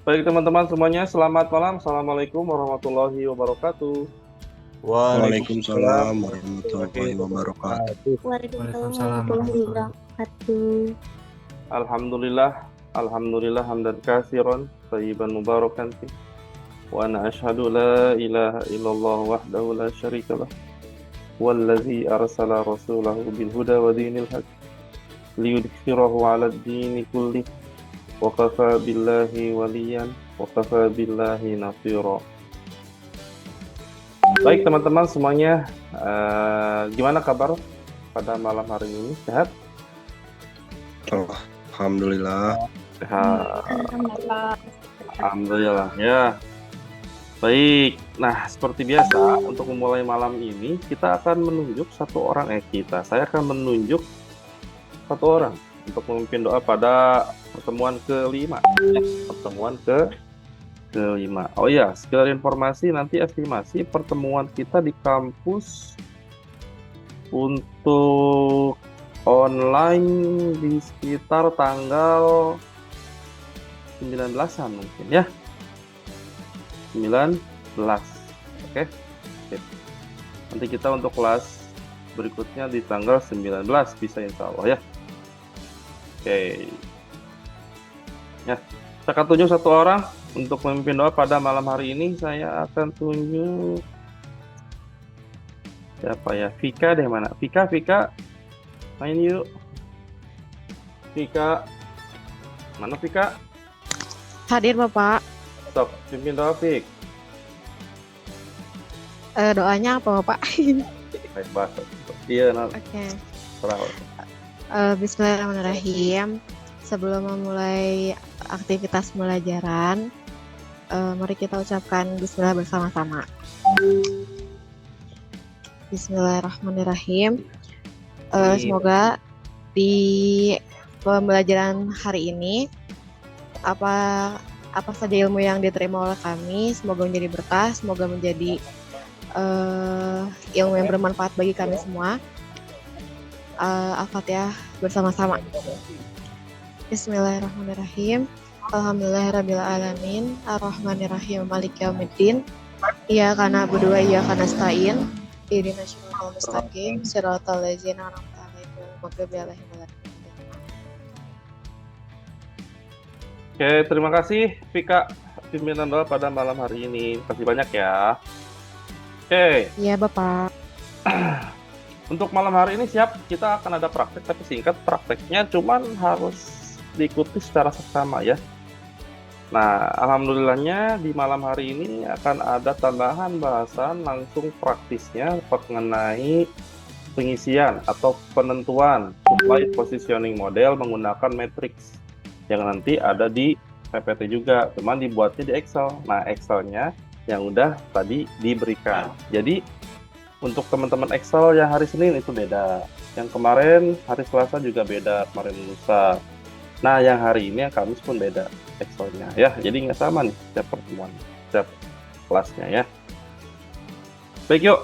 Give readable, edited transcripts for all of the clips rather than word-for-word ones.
Baik teman-teman semuanya, selamat malam. Assalamualaikum warahmatullahi wabarakatuh. Waalaikumsalam Waalaikumsalam warahmatullahi warahmatullahi wabarakatuh. wabarakatuh. Waalaikumsalam Waalaikumsalam warahmatullahi warahmatullahi wabarakatuh. Alhamdulillah, alhamdulillah hamdan katsiran, thayyiban mubarakan fi. Wa ana asyhadu la ilaha illallah wahdahu la syarikalah. Wallazi arsala rasulahu bil huda wa dinil haq liyudhhirahu 'ala ad-dini kullih. Wa kafa billahi waliyan wa kafa billahi nasira. Baik teman-teman semuanya, gimana kabar pada malam hari ini? Sehat? Alhamdulillah. Sehat. Alhamdulillah. Alhamdulillah ya. Baik. Nah, seperti biasa untuk memulai malam ini kita akan menunjuk satu orang saya akan menunjuk satu orang untuk memimpin doa pada pertemuan kelima. Pertemuan kelima. Oh ya, sekedar informasi nanti estimasi pertemuan kita di kampus untuk online di sekitar tanggal 19-an mungkin ya. 19. Oke. Sip. Nanti kita untuk kelas berikutnya di tanggal 19 bisa insya Allah ya. Oke. Ya, saya akan tunjuk satu orang untuk memimpin doa pada malam hari ini. Saya akan tunjuk siapa ya? Vika deh, mana? Vika main yuk. Vika. Mana Vika? Hadir Bapak. Stop, pimpin doa Vik. Doanya apa Bapak? Baik bahasa. Iya, nah, Oke. serah. Bismillahirrahmanirrahim. Sebelum memulai aktivitas pembelajaran, mari kita ucapkan Bismillah bersama-sama. Bismillahirrahmanirrahim. Semoga di pembelajaran hari ini apa saja ilmu yang diterima oleh kami semoga menjadi berkah, semoga menjadi ilmu yang bermanfaat bagi kami semua. Al-Fatihah bersama-sama. Bismillahirrahmanirrahim. Alhamdulillahirabbil alamin, arrahmanirrahim, maliki yaumiddin. Iyyaka na'budu wa iyyaka nasta'in. Ihdinas siratal mustaqim, siratal ladzina an'amta 'alaihim ghairil maghdubi 'alaihim waladdallin. Oke, terima kasih Vika pimpinan doa pada malam hari ini. Terima kasih banyak ya. Oke, Iya Bapak. untuk malam hari ini siap, kita akan ada praktek tapi singkat prakteknya, cuman harus diikuti secara seksama ya. Nah, alhamdulillahnya di malam hari ini akan ada tambahan bahasan langsung praktisnya mengenai pengisian atau penentuan supply positioning model menggunakan matrix yang nanti ada di PPT juga, cuman dibuatnya di Excel. Nah, Excelnya yang udah tadi diberikan. Jadi untuk teman-teman Excel yang hari Senin itu beda. Yang kemarin hari Selasa juga beda, kemarin lusa. Nah, yang hari ini yang Kamis pun beda Excelnya ya. Jadi nggak sama nih setiap pertemuan, setiap kelasnya ya. Baik yuk,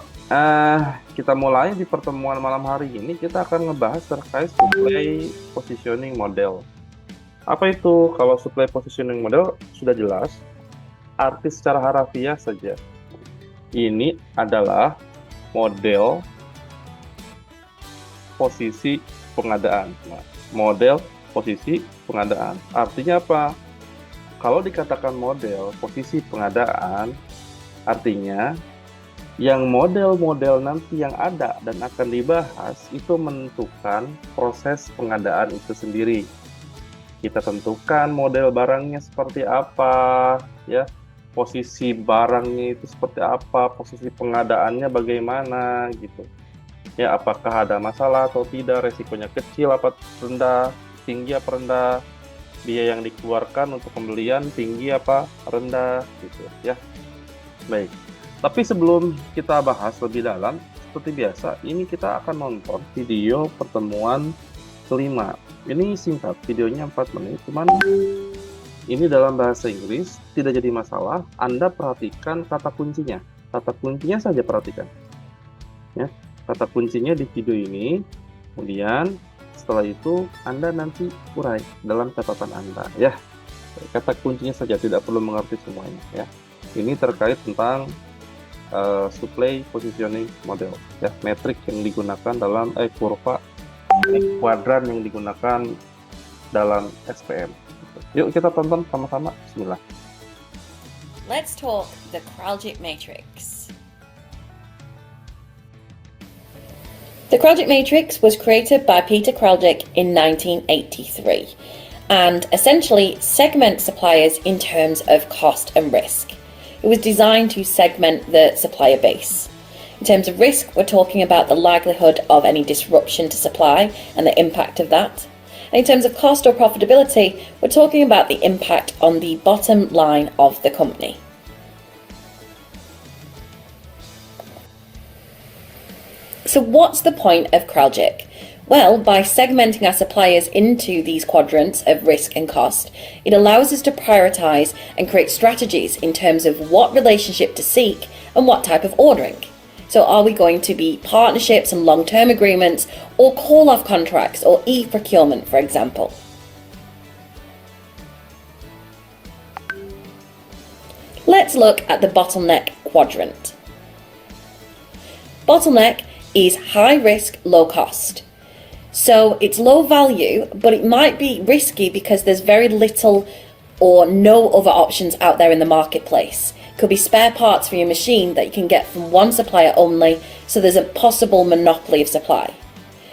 kita mulai di pertemuan malam hari ini. Kita akan ngebahas terkait supply positioning model. Apa itu? Kalau supply positioning model sudah jelas, arti secara harafiah saja. Ini adalah model posisi pengadaan. Nah, model posisi pengadaan. Artinya apa? Kalau dikatakan model posisi pengadaan, artinya yang model-model nanti yang ada dan akan dibahas itu menentukan proses pengadaan itu sendiri. Kita tentukan model barangnya seperti apa, ya, posisi barangnya itu seperti apa, posisi pengadaannya bagaimana, gitu. Ya, apakah ada masalah atau tidak, resikonya kecil apa rendah, tinggi apa rendah, biaya yang dikeluarkan untuk pembelian tinggi apa rendah, gitu, ya. Baik. Tapi sebelum kita bahas lebih dalam, seperti biasa, ini kita akan nonton video pertemuan kelima. Ini singkat, videonya 4 menit, cuman ini dalam bahasa Inggris, tidak jadi masalah. Anda perhatikan kata kuncinya. Kata kuncinya saja perhatikan. Ya, kata kuncinya di video ini. Kemudian setelah itu Anda nanti urai dalam catatan Anda. Ya, Kata kuncinya saja, tidak perlu mengerti semuanya ya. Ini terkait tentang supply positioning model ya, metrik yang digunakan dalam kurva kuadran yang digunakan dalam SPM. Yuk kita tonton sama-sama. Bismillah. Let's talk the Kraljic matrix. The Kraljic matrix was created by Peter Kraljic in 1983 and essentially segments suppliers in terms of cost and risk. It was designed to segment the supplier base. In terms of risk, we're talking about the likelihood of any disruption to supply and the impact of that. And in terms of cost or profitability, we're talking about the impact on the bottom line of the company. So what's the point of Kraljic? Well, by segmenting our suppliers into these quadrants of risk and cost, it allows us to prioritise and create strategies in terms of what relationship to seek and what type of ordering. So are we going to be partnerships and long-term agreements or call-off contracts or e-procurement, for example? Let's look at the bottleneck quadrant. Bottleneck is high risk, low cost. So it's low value, but it might be risky because there's very little or no other options out there in the marketplace. Could be spare parts for your machine that you can get from one supplier only, so there's a possible monopoly of supply.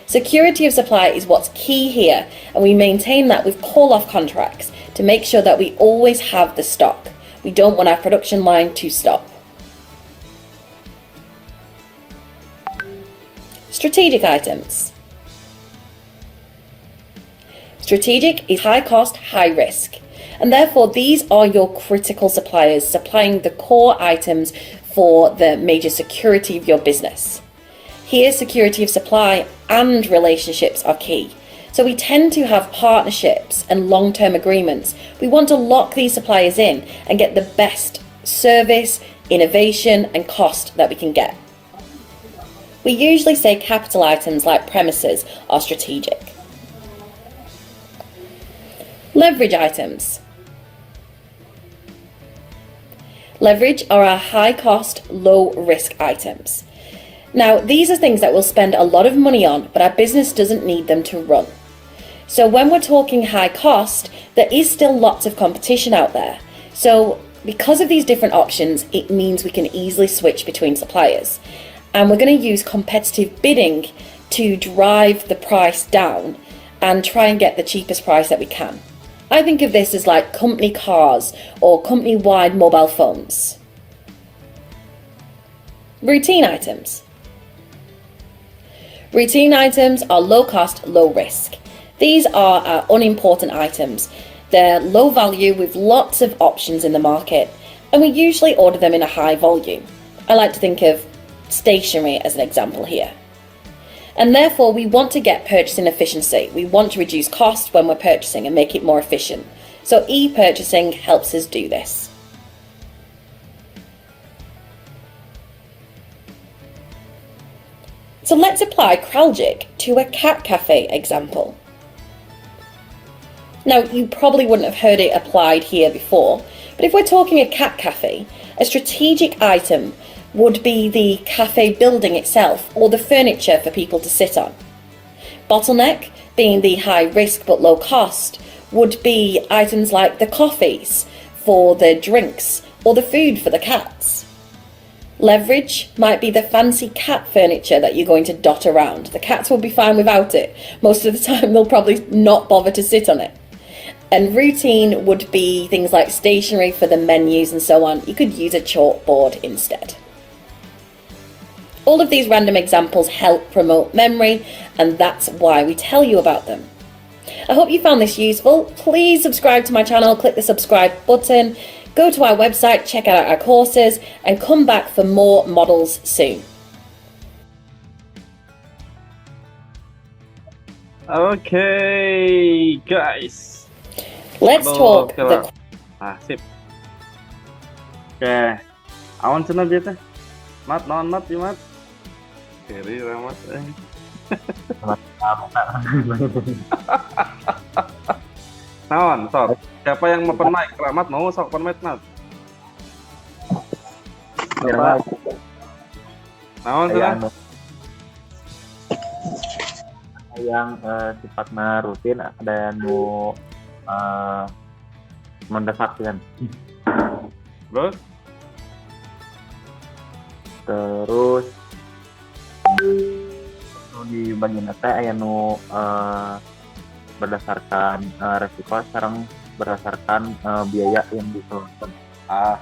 Security of supply is what's key here, and we maintain that with call-off contracts to make sure that we always have the stock. We don't want our production line to stop. Strategic items. Strategic is high cost, high risk, and therefore these are your critical suppliers supplying the core items for the major security of your business. Here, security of supply and relationships are key. So we tend to have partnerships and long-term agreements. We want to lock these suppliers in and get the best service, innovation and cost that we can get. We usually say capital items like premises are strategic. Leverage items. Leverage are our high cost, low risk items. Now, these are things that we'll spend a lot of money on, but our business doesn't need them to run. So when we're talking high cost, there is still lots of competition out there. So because of these different options, it means we can easily switch between suppliers. And we're going to use competitive bidding to drive the price down and try and get the cheapest price that we can. I think of this as like company cars or company-wide mobile phones. Routine items. Routine items are low cost, low risk. These are our unimportant items. They're low value with lots of options in the market, and we usually order them in a high volume. I like to think of stationery as an example here. And therefore we want to get purchasing efficiency. We want to reduce cost when we're purchasing and make it more efficient. So e-purchasing helps us do this. So let's apply Kraljic to a cat cafe example. Now, you probably wouldn't have heard it applied here before, but if we're talking a cat cafe, a strategic item would be the cafe building itself or the furniture for people to sit on. Bottleneck, being the high risk but low cost, would be items like the coffees for the drinks or the food for the cats. Leverage might be the fancy cat furniture that you're going to dot around. The cats will be fine without it. Most of the time they'll probably not bother to sit on it. And routine would be things like stationery for the menus and so on. You could use a chalkboard instead. All of these random examples help promote memory, and that's why we tell you about them. I hope you found this useful. Please subscribe to my channel, click the subscribe button, go to our website, check out our courses, and come back for more models soon. Okay, guys. Let's talk oke lah. Sip. Oke. Awan cenah dia teh. Mat, naon mat, ieu mat. Kiri ramat Naon, sok. Siapa yang open mic? Rahmat mau sok open mic, Mat. Apa? Naon sudah? Yang sifatnya rutin ada yang mau mendesak kan. Terus di bagian teh aya nu berdasarkan resiko sekarang berdasarkan biaya yang dikeluarkan. Ah,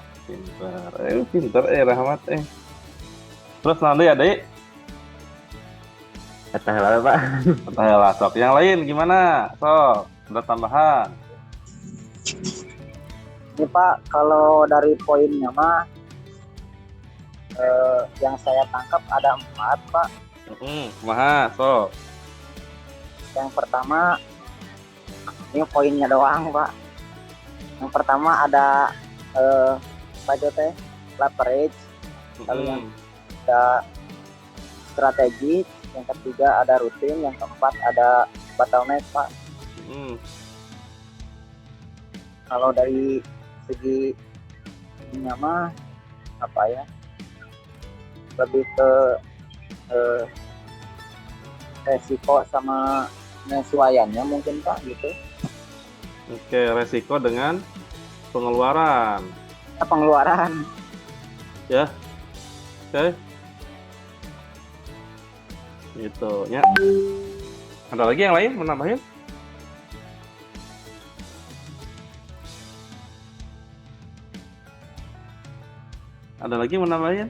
pinter Rahmat Terus nanti ada Eta heula Pak. Lah, sok. Yang lain gimana? Sok, ada tambahan. Ini Pak, kalau dari poinnya mah yang saya tangkap ada 4 Pak. Kumaha, sok. Yang pertama, ini poinnya doang Pak. Yang pertama ada apa itu teh? Leverage. Lalu yang ada strategi. Yang ketiga ada rutin. Yang keempat ada bottleneck Pak. Kalau dari segi ininya mah apa ya? Lebih ke resiko sama penyesuaiannya mungkin Pak gitu. Oke, resiko dengan pengeluaran. Pengeluaran. Ya. Oke. Gitu ya. Ada lagi yang lain menambahin? Ada lagi menambahin?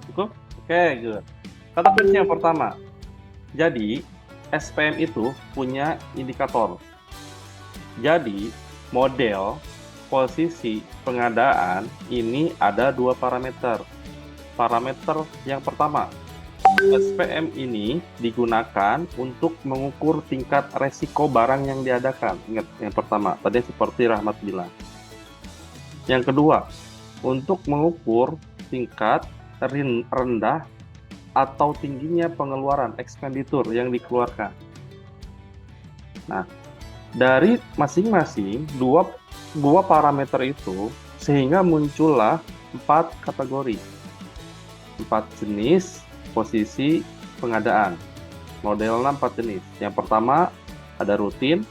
Cukup? Oke, good. Kata kunci yang pertama. Jadi, SPM itu punya indikator. Jadi, model posisi pengadaan ini ada 2 parameter. Parameter yang pertama, SPM ini digunakan untuk mengukur tingkat resiko barang yang diadakan. Ingat, yang pertama, tadi seperti Rahmat bilang. Yang kedua, untuk mengukur tingkat rendah atau tingginya pengeluaran expenditure yang dikeluarkan. Nah, dari masing-masing dua parameter itu sehingga muncullah 4 kategori, 4 jenis posisi pengadaan. Modelnya 4 jenis. Yang pertama ada rutin,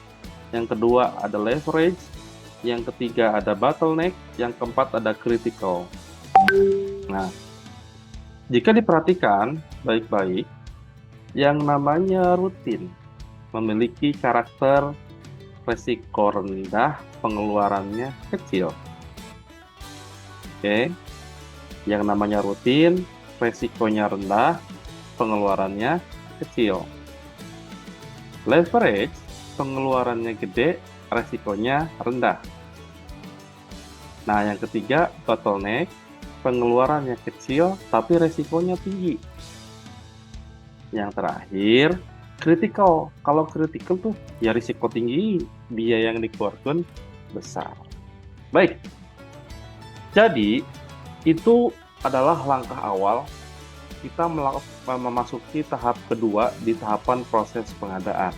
yang kedua ada leverage, yang ketiga ada bottleneck, yang keempat ada critical. Nah, jika diperhatikan baik-baik, yang namanya rutin memiliki karakter resiko rendah, pengeluarannya kecil. Oke. Yang namanya rutin, resikonya rendah, pengeluarannya kecil. Leverage, pengeluarannya gede, resikonya rendah. Nah, yang ketiga, bottleneck, pengeluarannya kecil, tapi resikonya tinggi. Yang terakhir, critical. Kalau critical tuh, ya risiko tinggi, biaya yang dikeluarkan besar. Baik, jadi itu adalah langkah awal kita memasuki tahap kedua di tahapan proses pengadaan,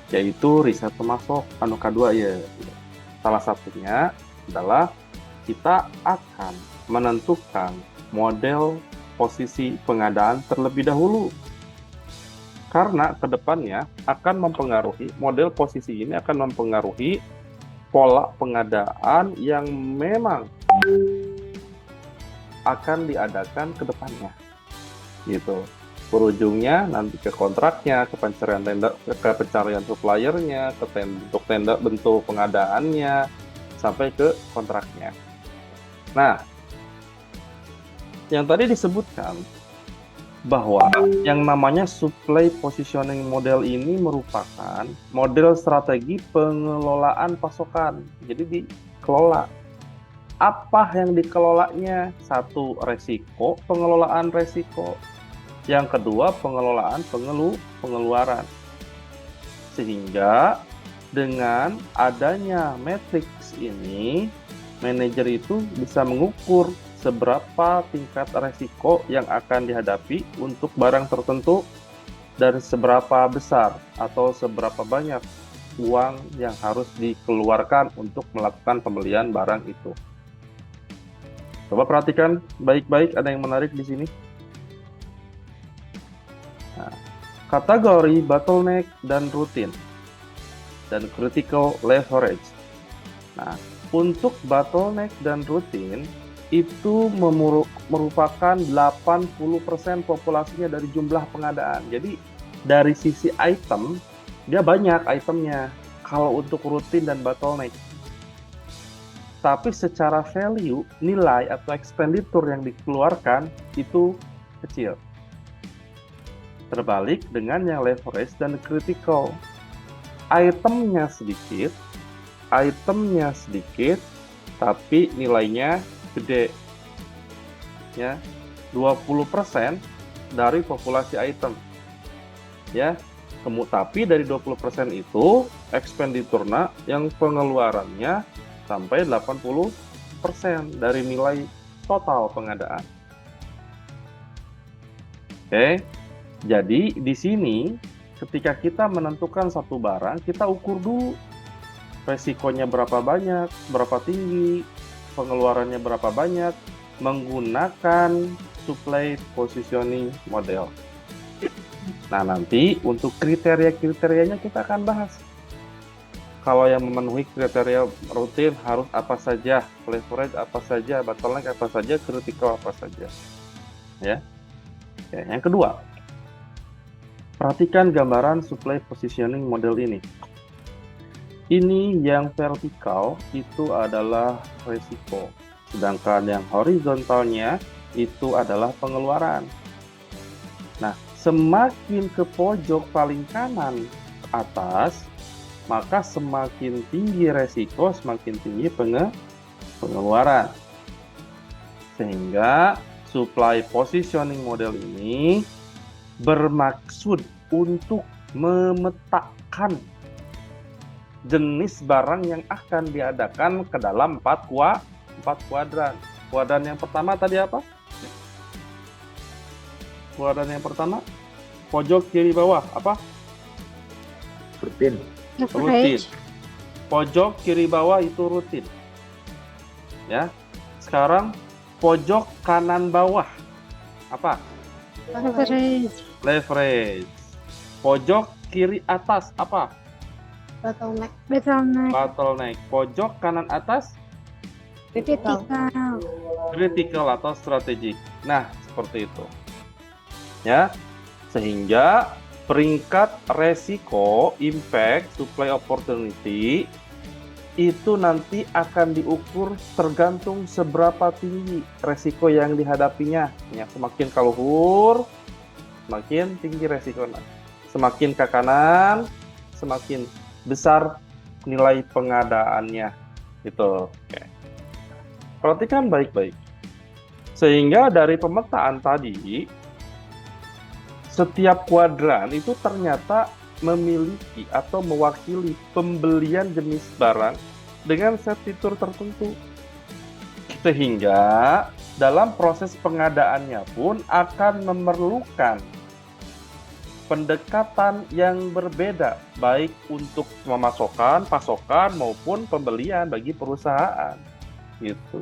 yaitu riset pemasok. Kedua ya, salah satunya adalah kita akan menentukan model posisi pengadaan terlebih dahulu, karena kedepannya akan mempengaruhi model posisi ini akan mempengaruhi pola pengadaan yang memang akan diadakan ke depannya, gitu. Berujungnya nanti ke kontraknya, ke pencarian tender, ke pencarian suppliernya, ke bentuk pengadaannya, sampai ke kontraknya. Nah, yang tadi disebutkan bahwa yang namanya supply positioning model ini merupakan model strategi pengelolaan pasokan. Jadi dikelola. Apa yang dikelolanya? Satu, resiko, pengelolaan resiko. Yang kedua, pengelolaan pengeluaran. Sehingga dengan adanya matriks ini, manajer itu bisa mengukur seberapa tingkat resiko yang akan dihadapi untuk barang tertentu dan seberapa besar atau seberapa banyak uang yang harus dikeluarkan untuk melakukan pembelian barang itu. Coba perhatikan baik-baik, ada yang menarik di sini. Nah, kategori bottleneck dan rutin dan critical leverage. Nah, untuk bottleneck dan rutin itu merupakan 80% populasinya dari jumlah pengadaan. Jadi dari sisi item, dia banyak itemnya kalau untuk rutin dan bottleneck. Tapi secara value, nilai atau expenditure yang dikeluarkan itu kecil. Terbalik dengan yang leverage dan critical. Itemnya sedikit, tapi nilainya gede. Ya, 20% dari populasi item. Ya, tapi dari 20% itu expenditure-nya yang pengeluarannya sampai 80% dari nilai total pengadaan. Oke. Jadi di sini ketika kita menentukan satu barang, kita ukur dulu resikonya berapa banyak, berapa tinggi, pengeluarannya berapa banyak, menggunakan supply positioning model. Nah, nanti untuk kriteria-kriterianya kita akan bahas. Kalau yang memenuhi kriteria rutin harus apa saja, leverage apa saja, bottleneck apa saja, critical apa saja. Ya. Oke, yang kedua, perhatikan gambaran supply positioning model ini. Ini yang vertikal itu adalah resiko, sedangkan yang horizontalnya itu adalah pengeluaran. Nah, semakin ke pojok paling kanan atas, maka semakin tinggi resiko, semakin tinggi pengeluaran. Sehingga supply positioning model ini bermaksud untuk memetakan jenis barang yang akan diadakan ke dalam 4 kuadran. Kuadran yang pertama tadi apa? Kuadran yang pertama, pojok kiri bawah, apa? Rutin. Rutin. Pojok kiri bawah itu rutin. Ya. Sekarang pojok kanan bawah apa? Leverage. Pojok kiri atas apa? Bottleneck. Bottleneck. Pojok kanan atas critical atau strategic. Nah, seperti itu. Ya. Sehingga peringkat resiko, impact, supply opportunity itu nanti akan diukur tergantung seberapa tinggi resiko yang dihadapinya. Ya, semakin ke luhur, semakin tinggi resikonya. Semakin ke kanan, semakin besar nilai pengadaannya. Gitu. Oke. Perhatikan baik-baik. Sehingga dari pemetaan tadi, setiap kuadran itu ternyata memiliki atau mewakili pembelian jenis barang dengan set fitur tertentu. Sehingga dalam proses pengadaannya pun akan memerlukan pendekatan yang berbeda, baik untuk pasokan maupun pembelian bagi perusahaan. Gitu.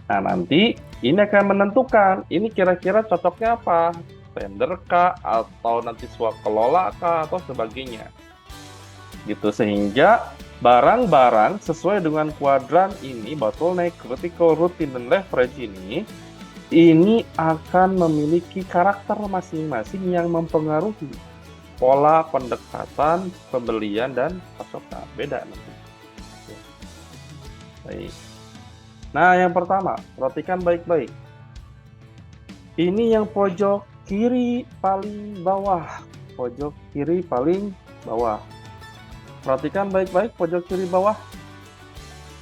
Nah, nanti ini akan menentukan ini kira-kira cocoknya apa? Tender kah, atau nanti swakelola kah, atau sebagainya. Gitu, sehingga barang-barang sesuai dengan kuadran ini, bottleneck, critical, routine, dan leverage ini akan memiliki karakter masing-masing yang mempengaruhi pola pendekatan pembelian dan pasokan. Beda nanti. Baik. Nah, yang pertama, perhatikan baik-baik. Ini yang pojok kiri paling bawah. Pojok kiri paling bawah. Perhatikan baik-baik pojok kiri bawah.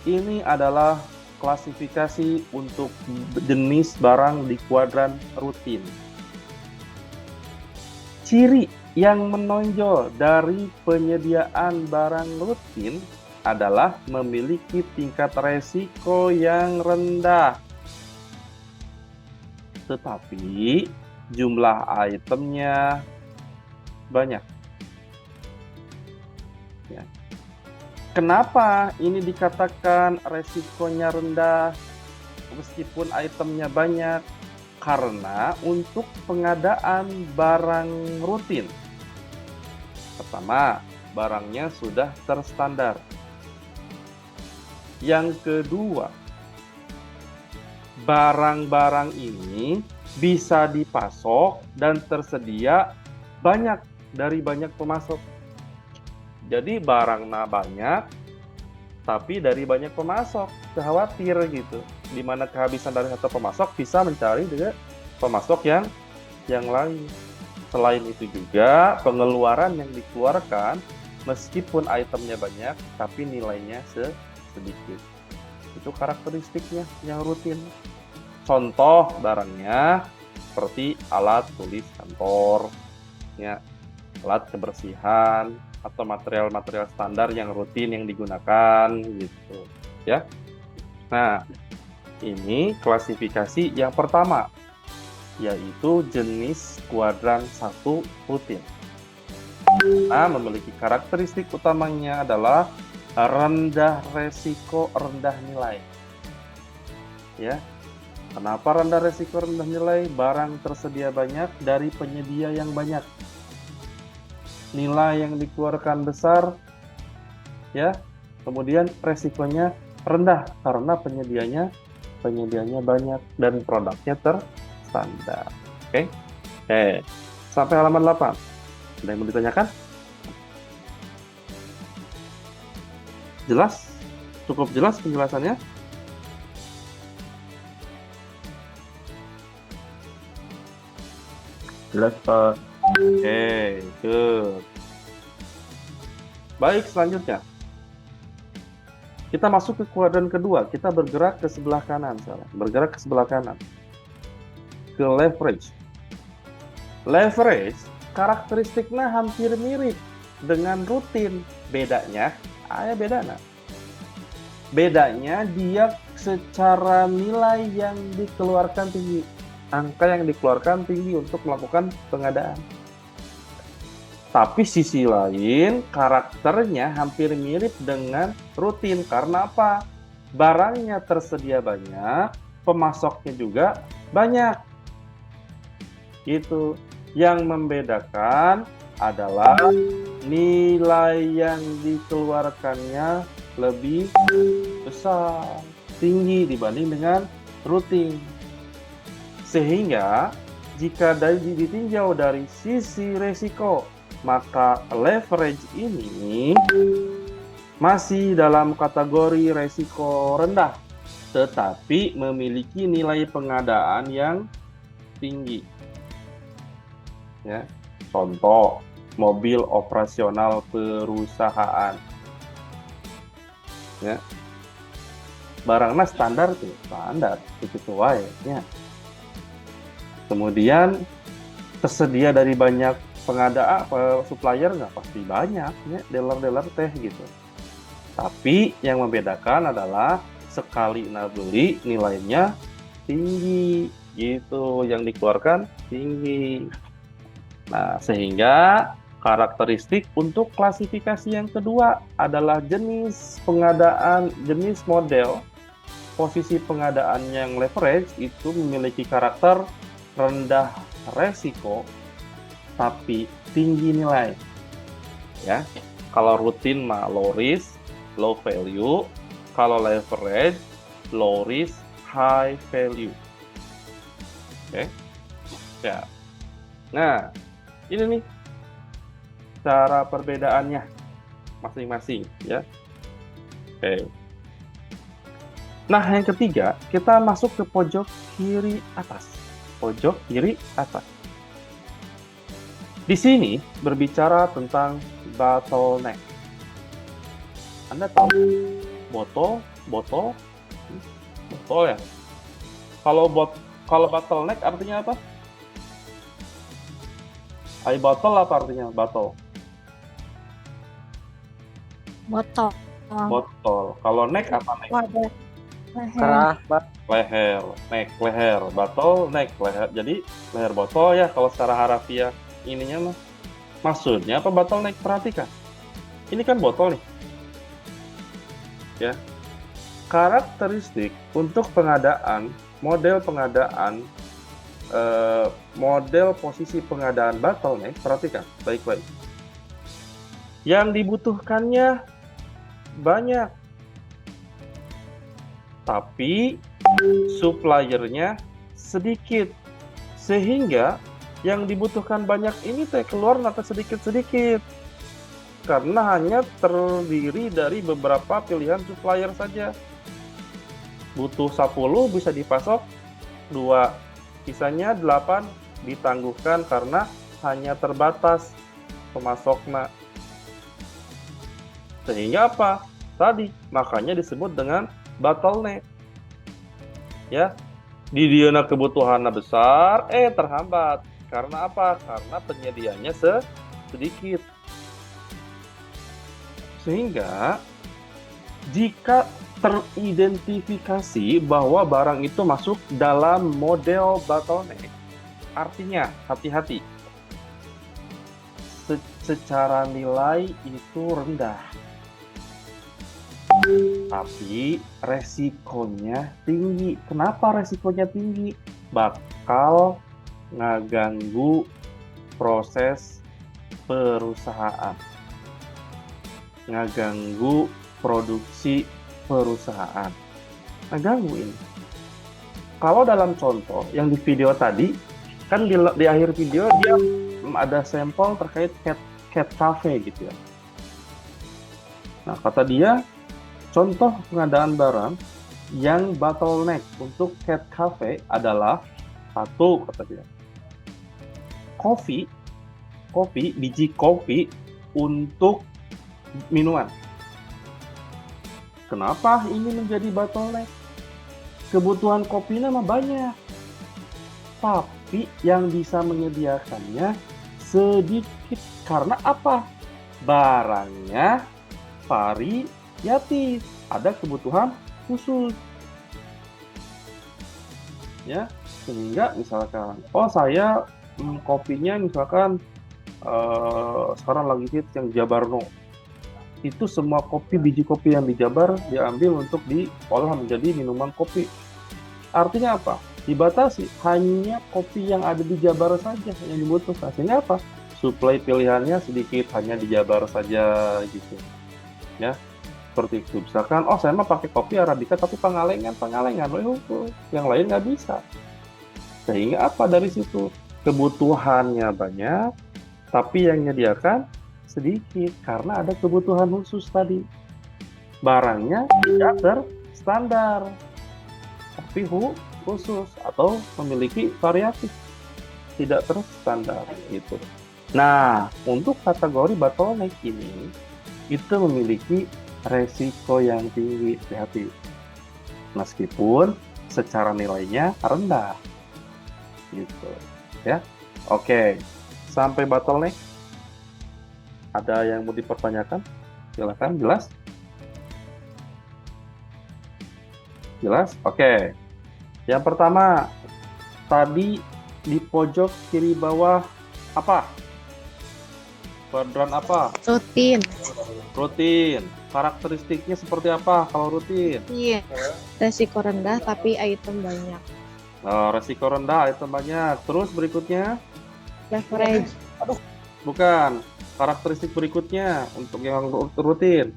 Ini adalah klasifikasi untuk jenis barang di kuadran rutin. Ciri yang menonjol dari penyediaan barang rutin adalah memiliki tingkat resiko yang rendah. Tetapi jumlah itemnya banyak. Ya. Kenapa ini dikatakan resikonya rendah meskipun itemnya banyak? Karena untuk pengadaan barang rutin, pertama, barangnya sudah terstandar. Yang kedua, barang-barang ini bisa dipasok dan tersedia banyak dari banyak pemasok. Jadi barangnya banyak, tapi dari banyak pemasok. Khawatir gitu. Di mana kehabisan dari satu pemasok bisa mencari juga pemasok yang lain. Selain itu juga pengeluaran yang dikeluarkan meskipun itemnya banyak, tapi nilainya sedikit. Itu karakteristiknya yang rutin. Contoh barangnya seperti alat tulis kantor, ya, alat kebersihan, atau material-material standar yang rutin yang digunakan gitu, ya. Nah, ini klasifikasi yang pertama, yaitu jenis kuadran 1 rutin. Nah, memiliki karakteristik utamanya adalah rendah resiko, rendah nilai. Ya. Kenapa rendah resiko, rendah nilai? Barang tersedia banyak dari penyedia yang banyak. Nilai yang dikeluarkan besar, ya. Kemudian resikonya rendah karena penyedianya banyak dan produknya terstandar. Oke. Sampai halaman 8. Ada yang mau ditanyakan? Jelas? Cukup jelas penjelasannya? Jelas, Pak. Oke, good. Baik, selanjutnya. Kita masuk ke kuadran kedua. Kita bergerak ke sebelah kanan sekarang. Bergerak ke sebelah kanan. Ke leverage. Leverage, karakteristiknya hampir mirip dengan rutin. Bedanya, bedanya dia secara nilai yang dikeluarkan tinggi. Angka yang dikeluarkan tinggi untuk melakukan pengadaan. Tapi sisi lain, karakternya hampir mirip dengan rutin. Karena apa? Barangnya tersedia banyak, pemasoknya juga banyak. Gitu. Yang membedakan adalah nilai yang dikeluarkannya lebih besar, tinggi dibanding dengan rutin. Sehingga jika ditinjau dari sisi resiko, maka leverage ini masih dalam kategori resiko rendah, tetapi memiliki nilai pengadaan yang tinggi. Ya, contoh mobil operasional perusahaan. Ya, barangnya standar itu wae. Ya. Kemudian tersedia dari banyak pengadaan, supplier nggak pasti banyak, ya, dealer-dealer teh gitu. Tapi yang membedakan adalah sekali beli nilainya tinggi, gitu, yang dikeluarkan tinggi. Nah, sehingga karakteristik untuk klasifikasi yang kedua adalah jenis pengadaan, jenis model, posisi pengadaan yang leverage itu memiliki karakter rendah resiko tapi tinggi nilai. Ya. Kalau rutin mah low risk, low value. Kalau leverage, low risk, high value. Oke. Ya. Nah, ini nih cara perbedaannya masing-masing, ya. Oke. Nah, yang ketiga, kita masuk ke pojok kiri atas. Pojok kiri atas. Di sini berbicara tentang bottleneck. Anda tahu botol ya? Kalau bottleneck artinya apa? Botol apa artinya botol? Botol. Botol. Kalau neck apa neck? Wadah. Leher. Kerah, Pak. Leher, neck, leher, botol, neck, leher. Jadi leher botol ya kalau secara harafiah ininya mah. Maksudnya apa bottleneck? Perhatikan. Ini kan botol nih. ya. Karakteristik untuk model posisi pengadaan bottleneck, perhatikan baik-baik. Yang dibutuhkannya banyak, tapi suppliernya sedikit, sehingga yang dibutuhkan banyak ini keluar sedikit-sedikit, karena hanya terdiri dari beberapa pilihan supplier saja. Butuh 10 bisa dipasok 2, sisanya 8 ditangguhkan karena hanya terbatas pemasoknya. Sehingga apa? Tadi makanya disebut dengan bottleneck. Ya, di diana kebutuhannya besar, terhambat. Karena apa? Karena penyediaannya sedikit. Sehingga jika teridentifikasi bahwa barang itu masuk dalam model bottleneck, artinya hati-hati. Secara nilai itu rendah, tapi resikonya tinggi. Kenapa resikonya tinggi? Bakal ngeganggu proses perusahaan, ngeganggu produksi perusahaan, ngeganggu ini. Kalau dalam contoh yang di video tadi, kan di akhir video dia ada sampel terkait cat cafe gitu ya. Nah, kata dia, contoh pengadaan barang yang bottleneck untuk cat cafe adalah satu, kata dia, biji kopi untuk minuman. Kenapa ini menjadi bottleneck? Kebutuhan kopinya mah banyak, tapi yang bisa menyediakannya sedikit. Karena apa? Barangnya variatif, ada kebutuhan khusus. Ya, sehingga misalkan, saya kopinya misalkan sekarang lagi hits yang Jabarno. Itu semua biji kopi yang dijabar diambil untuk diolah menjadi minuman kopi. Artinya apa? Dibatasi, hanya kopi yang ada di Jabar saja yang dibutuhkan. Sehingga apa? Suplai pilihannya sedikit, hanya di Jabar saja gitu. Ya, seperti itu. Misalkan, saya mah pakai kopi Arabica tapi pengalengan, yang lain nggak bisa. Sehingga apa? Dari situ kebutuhannya banyak, tapi yang menyediakan sedikit karena ada kebutuhan khusus tadi. Barangnya tidak terstandar, tapi khusus atau memiliki variatif, tidak terstandar gitu. Nah, untuk kategori bottleneck ini itu memiliki resiko yang tinggi, hati-hati. Meskipun secara nilainya rendah gitu ya. Oke, sampai bottleneck ada yang mau dipertanyakan? Silakan, jelas? Jelas? Oke. Yang pertama, tadi di pojok kiri bawah apa? Kuadran apa? Rutin. Karakteristiknya seperti apa kalau rutin? Iya. Resiko rendah tapi item banyak. Resiko rendah, item banyak. Terus berikutnya? Leverage. Bukan. Karakteristik berikutnya untuk yang rutin.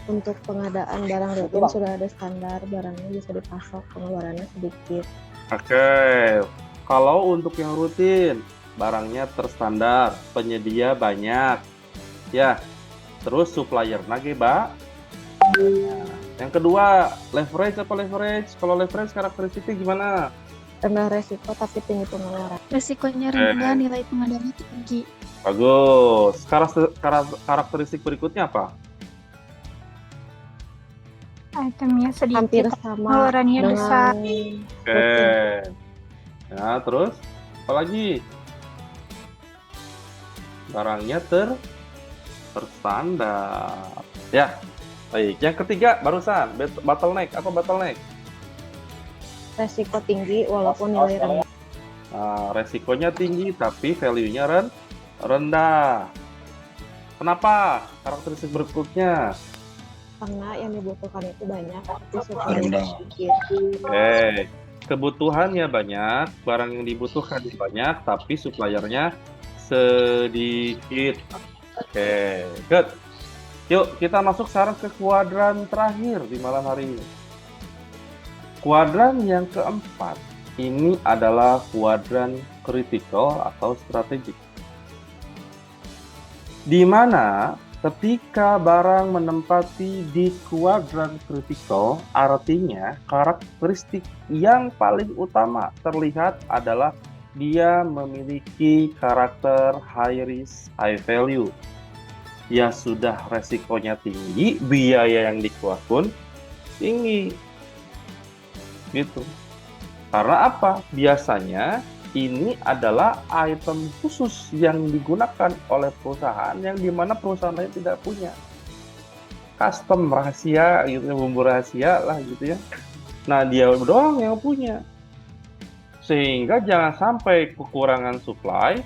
Untuk pengadaan barang rutin sudah ada standar, barangnya bisa dipasok, pengeluarannya sedikit. Oke. Kalau untuk yang rutin, barangnya terstandar, penyedia banyak. Ya. Terus supplier nage, Mbak. Yang kedua, leverage apa leverage? Kalau leverage karakteristiknya gimana? Rendah resiko tapi tinggi pengeluaran. Resikonya rendah, nilai pengadaannya tinggi. Bagus. Karakteristik berikutnya apa? Itemnya Hampir sedikit, sama pengeluarannya dengan besar. Oke. Nah, terus apa lagi? Barangnya terstandar. Ya. Baik. Yang ketiga barusan bottleneck. Apa bottleneck? resiko tinggi walaupun nilai rendah. Nah, resikonya tinggi tapi value-nya rendah. Kenapa? Karakteristik berikutnya. Karena yang dibutuhkan itu banyak, tapi Rendah. supplier sedikit. Oke, kebutuhannya banyak, barang yang dibutuhkan banyak, tapi suppliernya sedikit. Oke, good. Yuk, kita masuk sekarang ke kuadran terakhir di malam hari ini. Kuadran yang keempat, ini adalah kuadran critical atau strategik. Di mana ketika barang menempati di kuadran critical, artinya karakteristik yang paling utama terlihat adalah dia memiliki karakter high risk, high value. Ya sudah resikonya tinggi, biaya yang dikeluarkan pun tinggi. Gitu. Karena apa? Biasanya ini adalah item khusus yang digunakan oleh perusahaan yang dimana perusahaan lain tidak punya. Custom rahasia gitu, bumbu rahasia lah gitu ya. Nah, dia doang yang punya. Sehingga jangan sampai kekurangan supply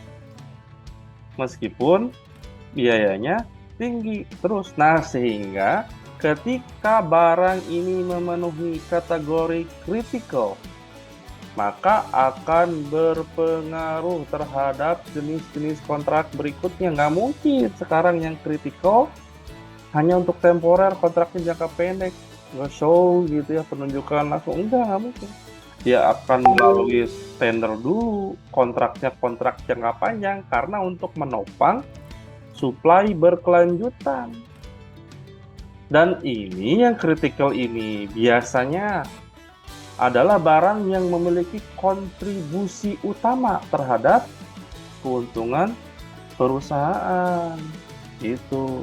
meskipun biayanya tinggi terus. Nah, sehingga ketika barang ini memenuhi kategori critical, maka akan berpengaruh terhadap jenis-jenis kontrak berikutnya. Nggak mungkin sekarang yang kritikal hanya untuk temporer, kontraknya jangka pendek, nge-show gitu ya, penunjukan langsung. Nggak mungkin. Dia akan melalui tender dulu, kontraknya kontrak jangka panjang, karena untuk menopang supply berkelanjutan. Dan ini yang kritikal ini biasanya adalah barang yang memiliki kontribusi utama terhadap keuntungan perusahaan. Gitu.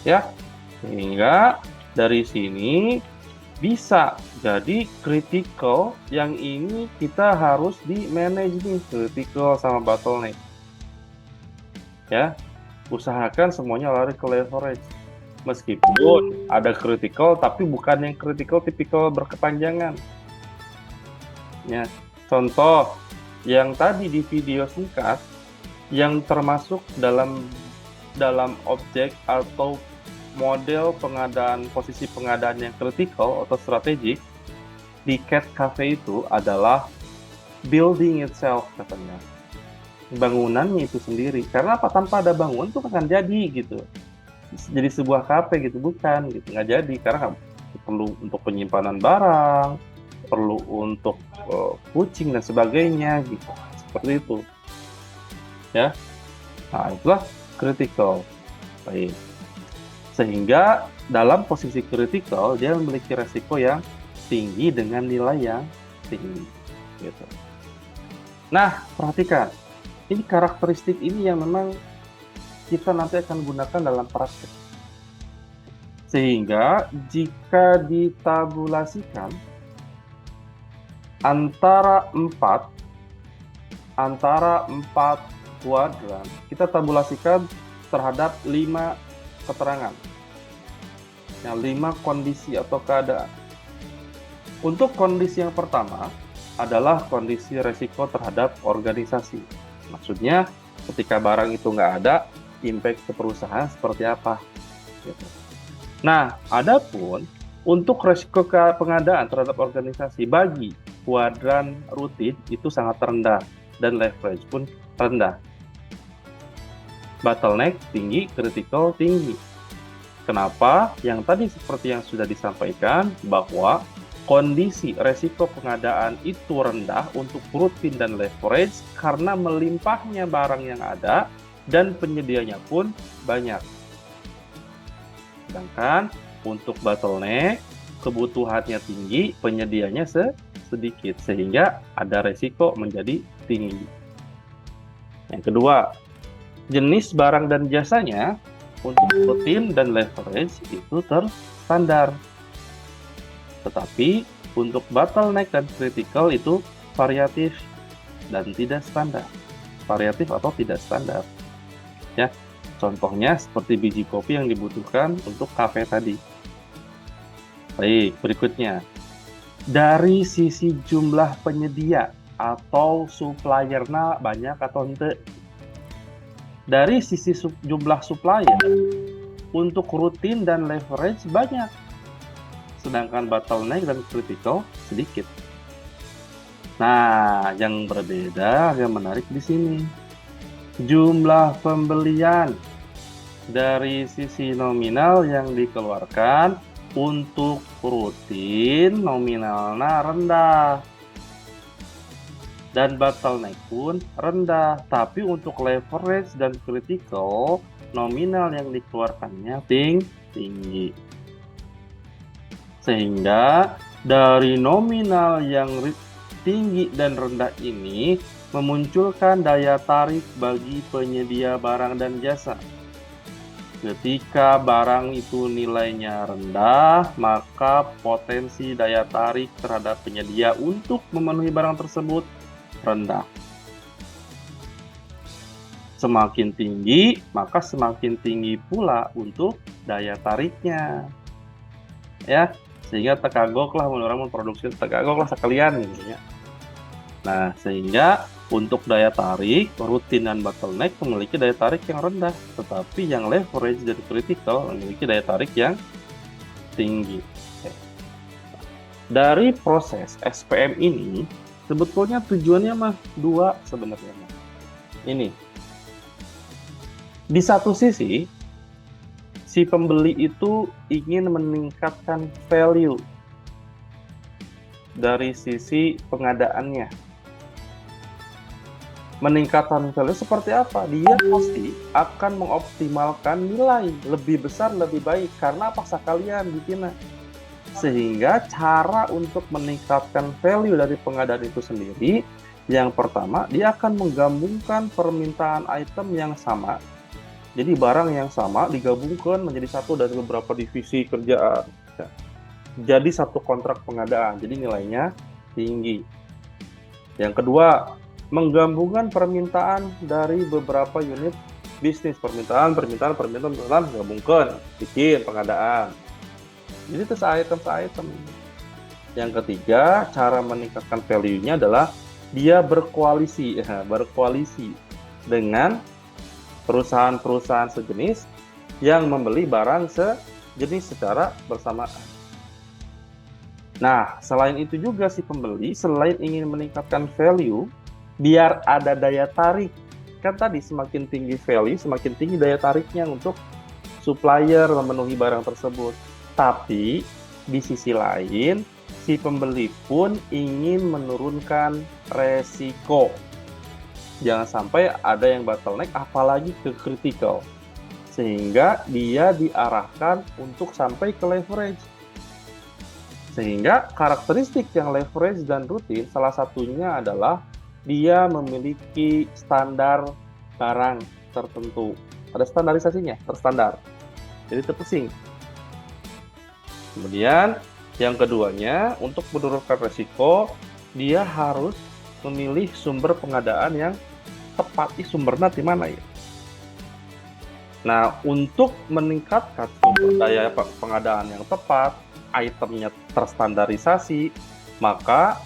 Ya. Sehingga dari sini bisa jadi critical yang ini kita harus di manage nih, critical sama bottleneck. Ya. Usahakan semuanya lari ke leverage. Meskipun ada critical tapi bukan yang critical tipikal berkepanjangan. Ya, contoh yang tadi di video singkat yang termasuk dalam objek atau model pengadaan, posisi pengadaan yang kritikal atau strategik di Cat Cafe itu adalah building itself katanya. Bangunannya itu sendiri. Karena apa? Tanpa ada bangunan itu akan jadi gitu. Jadi sebuah kafe gitu, bukan gitu, nggak jadi karena perlu untuk penyimpanan barang, perlu untuk kucing dan sebagainya gitu, seperti itu ya. Nah, itulah critical. Baik, sehingga dalam posisi critical dia memiliki resiko yang tinggi dengan nilai yang tinggi gitu. Nah, perhatikan ini karakteristik ini yang memang kita nanti akan gunakan dalam praktek. Sehingga jika ditabulasikan antara 4 kuadran, kita tabulasikan terhadap 5 keterangan. Yang 5 kondisi atau keadaan. Untuk kondisi yang pertama adalah kondisi resiko terhadap organisasi. Maksudnya ketika barang itu nggak ada, impact ke perusahaan seperti apa. Gitu. Nah, adapun untuk resiko pengadaan terhadap organisasi bagi kuadran rutin itu sangat rendah dan leverage pun rendah. Bottleneck tinggi, critical tinggi. Kenapa? Yang tadi seperti yang sudah disampaikan bahwa kondisi resiko pengadaan itu rendah untuk rutin dan leverage karena melimpahnya barang yang ada dan penyedianya pun banyak. Sedangkan untuk bottleneck kebutuhannya tinggi, penyedianya sedikit, sehingga ada resiko menjadi tinggi. Yang kedua, jenis barang dan jasanya untuk rutin dan leverage itu terstandar. Tetapi untuk bottleneck dan critical itu variatif dan tidak standar. Variatif atau tidak standar. Ya, contohnya seperti biji kopi yang dibutuhkan untuk kafe tadi. Baik, berikutnya. Dari sisi jumlah penyedia atau suppliernya banyak atau ente. Dari sisi jumlah supplier, untuk rutin dan leverage banyak, sedangkan bottleneck dan critical sedikit. Nah, yang berbeda, yang menarik di sini, jumlah pembelian dari sisi nominal yang dikeluarkan untuk rutin nominalnya rendah dan bottleneck pun rendah, tapi untuk leverage dan critical nominal yang dikeluarkannya tinggi. Sehingga dari nominal yang tinggi dan rendah ini memunculkan daya tarik bagi penyedia barang dan jasa. Ketika barang itu nilainya rendah, maka potensi daya tarik terhadap penyedia untuk memenuhi barang tersebut rendah. Semakin tinggi, maka semakin tinggi pula untuk daya tariknya. Ya, sehingga tekagoklah orang memproduksi tekagoklah sekalian gitu ya. Nah, sehingga untuk daya tarik, rutin dan bottleneck memiliki daya tarik yang rendah, tetapi yang leverage dan critical memiliki daya tarik yang tinggi. Dari proses SPM ini, sebetulnya tujuannya mah dua sebenarnya. Ini, di satu sisi, si pembeli itu ingin meningkatkan value dari sisi pengadaannya. Meningkatkan value seperti apa? Dia pasti akan mengoptimalkan nilai lebih besar, lebih baik. Karena apa sekalian bikinnya? Sehingga cara untuk meningkatkan value dari pengadaan itu sendiri, yang pertama, dia akan menggabungkan permintaan item yang sama. Jadi barang yang sama digabungkan menjadi satu dari beberapa divisi kerjaan. Jadi satu kontrak pengadaan, jadi nilainya tinggi. Yang kedua, menggabungkan permintaan dari beberapa unit bisnis, permintaan, gabungkan, bikin pengadaan. Jadi itu item. Yang ketiga, cara meningkatkan value-nya adalah dia berkoalisi dengan perusahaan-perusahaan sejenis yang membeli barang sejenis secara bersamaan. Nah, selain itu juga si pembeli, selain ingin meningkatkan value, biar ada daya tarik. Kan tadi semakin tinggi value, semakin tinggi daya tariknya untuk supplier memenuhi barang tersebut. Tapi di sisi lain, si pembeli pun ingin menurunkan resiko. Jangan sampai ada yang bottleneck, apalagi ke critical. Sehingga dia diarahkan untuk sampai ke leverage. Sehingga karakteristik yang leverage dan rutin, salah satunya adalah dia memiliki standar barang tertentu. Ada standarisasinya, terstandar. Jadi terpusing. Kemudian, yang keduanya, untuk menurunkan resiko, dia harus memilih sumber pengadaan yang tepat. Sumbernya di mana ya? Nah, untuk meningkatkan sumber daya pengadaan yang tepat, itemnya terstandarisasi, maka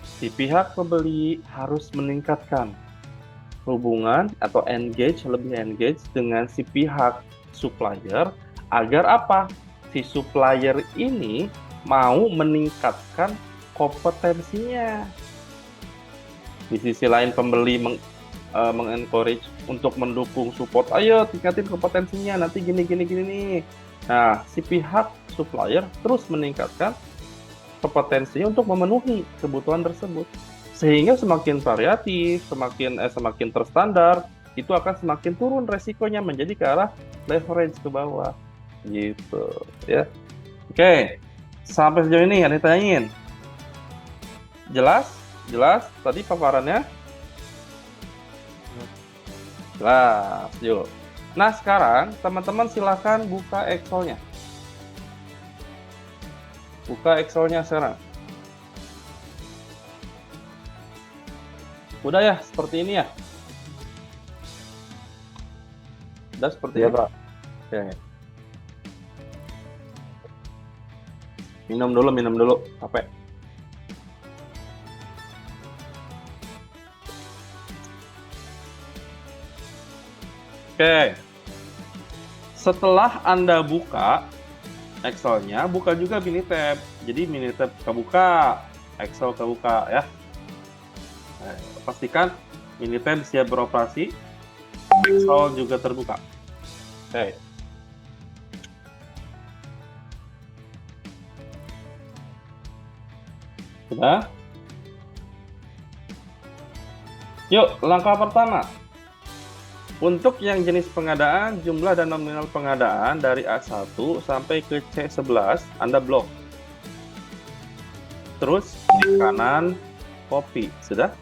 si pihak pembeli harus meningkatkan hubungan atau lebih engage dengan si pihak supplier agar apa? Si supplier ini mau meningkatkan kompetensinya. Di sisi lain pembeli mengencourage untuk mendukung support, ayo tingkatin kompetensinya, nanti gini nih. Nah, si pihak supplier terus meningkatkan kompetensinya untuk memenuhi kebutuhan tersebut, sehingga semakin variatif, semakin terstandar, itu akan semakin turun resikonya menjadi ke arah leverage ke bawah, gitu ya. Oke, sampai sejauh ini ada yang ditanyain? Jelas tadi paparannya? Jelas, yuk. Nah sekarang teman-teman silakan buka Excel-nya. Buka Excel-nya sekarang. Udah ya, seperti ini ya? Udah seperti ini, Pak. Oke. Minum dulu, capek. Oke. Setelah Anda buka Excel-nya, buka juga Minitab. Jadi Minitab kebuka, Excel kebuka ya. Nah, pastikan Minitab siap beroperasi, Excel juga terbuka. Oke. Sudah? Yuk, langkah pertama. Untuk yang jenis pengadaan, jumlah dan nominal pengadaan dari A1 sampai ke C11, Anda blok. Terus, di kanan, copy. Sudah?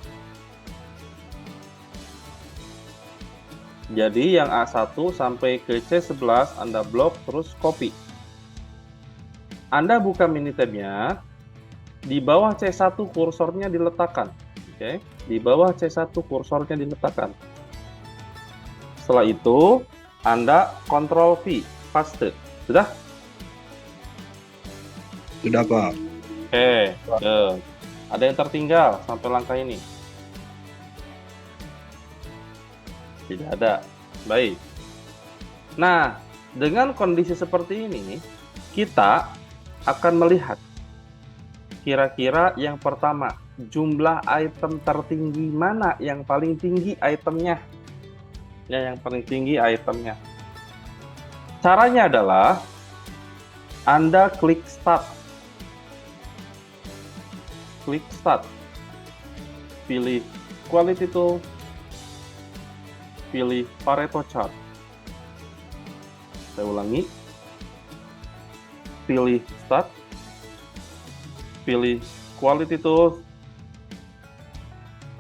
Jadi, yang A1 sampai ke C11, Anda blok, terus copy. Anda buka Minitab-nya, di bawah C1 kursornya diletakkan. Oke, di bawah C1 kursornya diletakkan. Setelah itu, Anda Ctrl V, paste. Sudah? Sudah, Pak. Oke, ada yang tertinggal sampai langkah ini? Tidak ada. Baik. Nah, dengan kondisi seperti ini, kita akan melihat kira-kira yang pertama, jumlah item tertinggi mana yang paling tinggi itemnya? Ya, yang paling tinggi itemnya. Caranya adalah Anda klik Start. Klik Start. Pilih Quality Tool. Pilih Pareto Chart. Saya ulangi. Pilih Start. Pilih Quality Tools.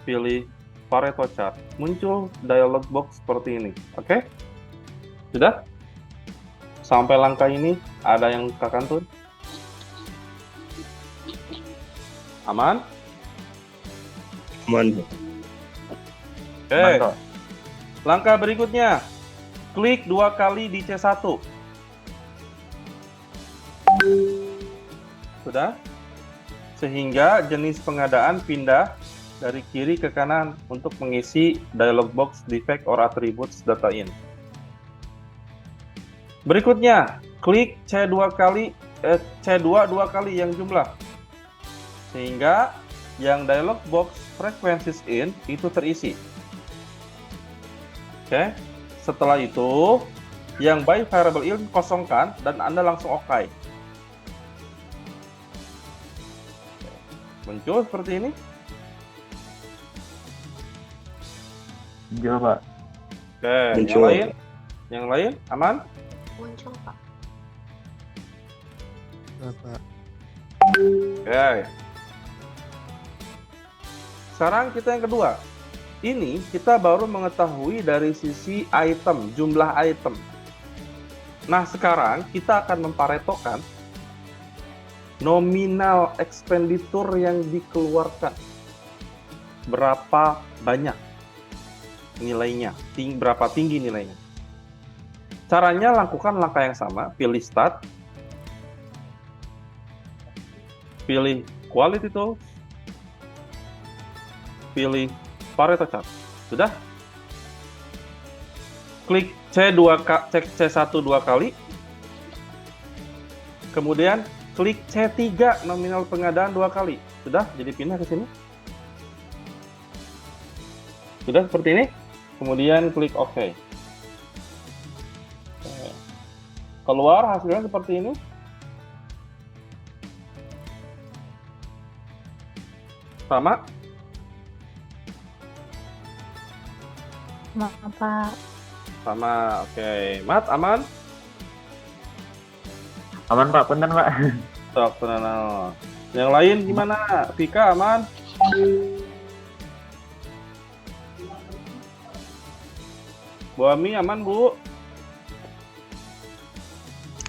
Pilih Pareto Chart. Muncul dialog box seperti ini. Oke? Sudah? Sampai langkah ini ada yang kakantun? Aman? Aman. Oke. Mantap. Langkah berikutnya. Klik 2 kali di C1. Sudah? Sehingga jenis pengadaan pindah dari kiri ke kanan untuk mengisi dialog box defect or attributes data in. Berikutnya, klik C2 dua kali yang jumlah. Sehingga yang dialog box frequencies in itu terisi. Oke. Setelah itu, yang by variable in kosongkan dan Anda langsung OK. Muncul seperti ini. Muncul, Pak. Oke, Muncul. yang lain? Yang lain aman? Muncul, Pak. Oke. Sekarang kita yang kedua. Ini kita baru mengetahui dari sisi item, jumlah item. Nah, sekarang kita akan memparetokan nominal expenditure yang dikeluarkan. Berapa banyak nilainya, berapa tinggi nilainya. Caranya lakukan langkah yang sama, pilih Start, pilih Quality Tool, pilih Pareto Chart. Sudah? Klik C1 2 kali, kemudian klik C3 nominal pengadaan 2 kali. Sudah? Jadi pindah ke sini. Sudah seperti ini. Kemudian klik OK. Keluar hasilnya seperti ini. Sama. Maaf, Pak. Sama. Oke. Mat, aman? Aman, Pak. Punten, Pak. Sok, tenang. Yang lain gimana? Vika aman? Bu Ami aman, Bu?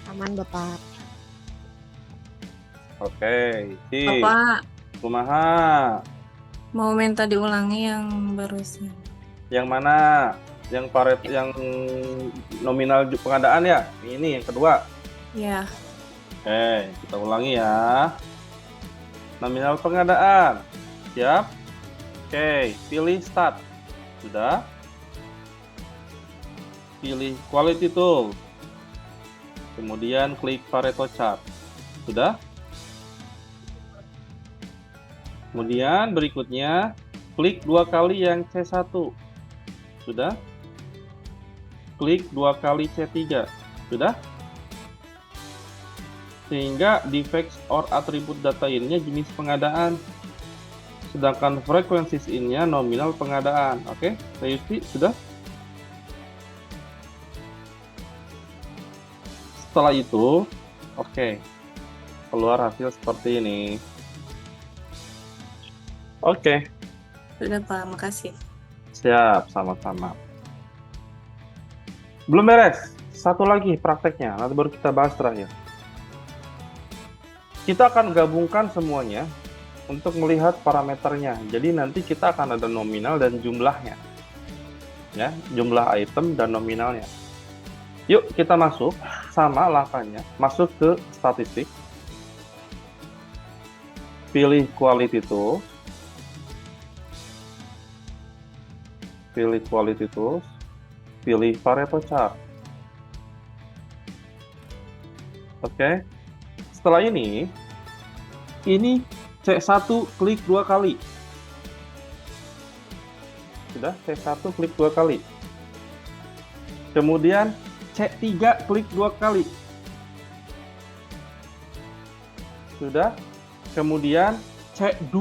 Aman, Bapak. Oke. Bapak, Kumaha? mau minta diulangi yang barusan. Yang mana? Yang nominal pengadaan ya? Ini yang kedua. Ya, Oke, kita ulangi ya. Nominal pengadaan. Siap? Oke, pilih Start. Sudah? pilih Quality Tool. Kemudian klik Pareto Chart. Sudah? Kemudian berikutnya klik 2 kali yang C1. Sudah? Klik 2 kali C3. Sudah? Sehingga defects or atribut data innya jenis pengadaan. Sedangkan frequencies innya nominal pengadaan. Oke, Yusti, sudah? Setelah itu, oke, keluar hasil seperti ini. Oke, Sudah Pak, makasih. siap, sama-sama. Belum beres, satu lagi prakteknya, nanti baru kita bahas terakhir. Kita akan gabungkan semuanya untuk melihat parameternya. Jadi nanti kita akan ada nominal dan jumlahnya. Ya, jumlah item dan nominalnya. Yuk kita masuk, sama langkahnya, masuk ke statistik. Pilih Quality Tools. Pilih Quality Tools. Pilih Pareto Chart. Oke. Setelah ini C1 klik 2 kali. Sudah, C1 klik 2 kali. Kemudian C3 klik 2 kali. Sudah. Kemudian C2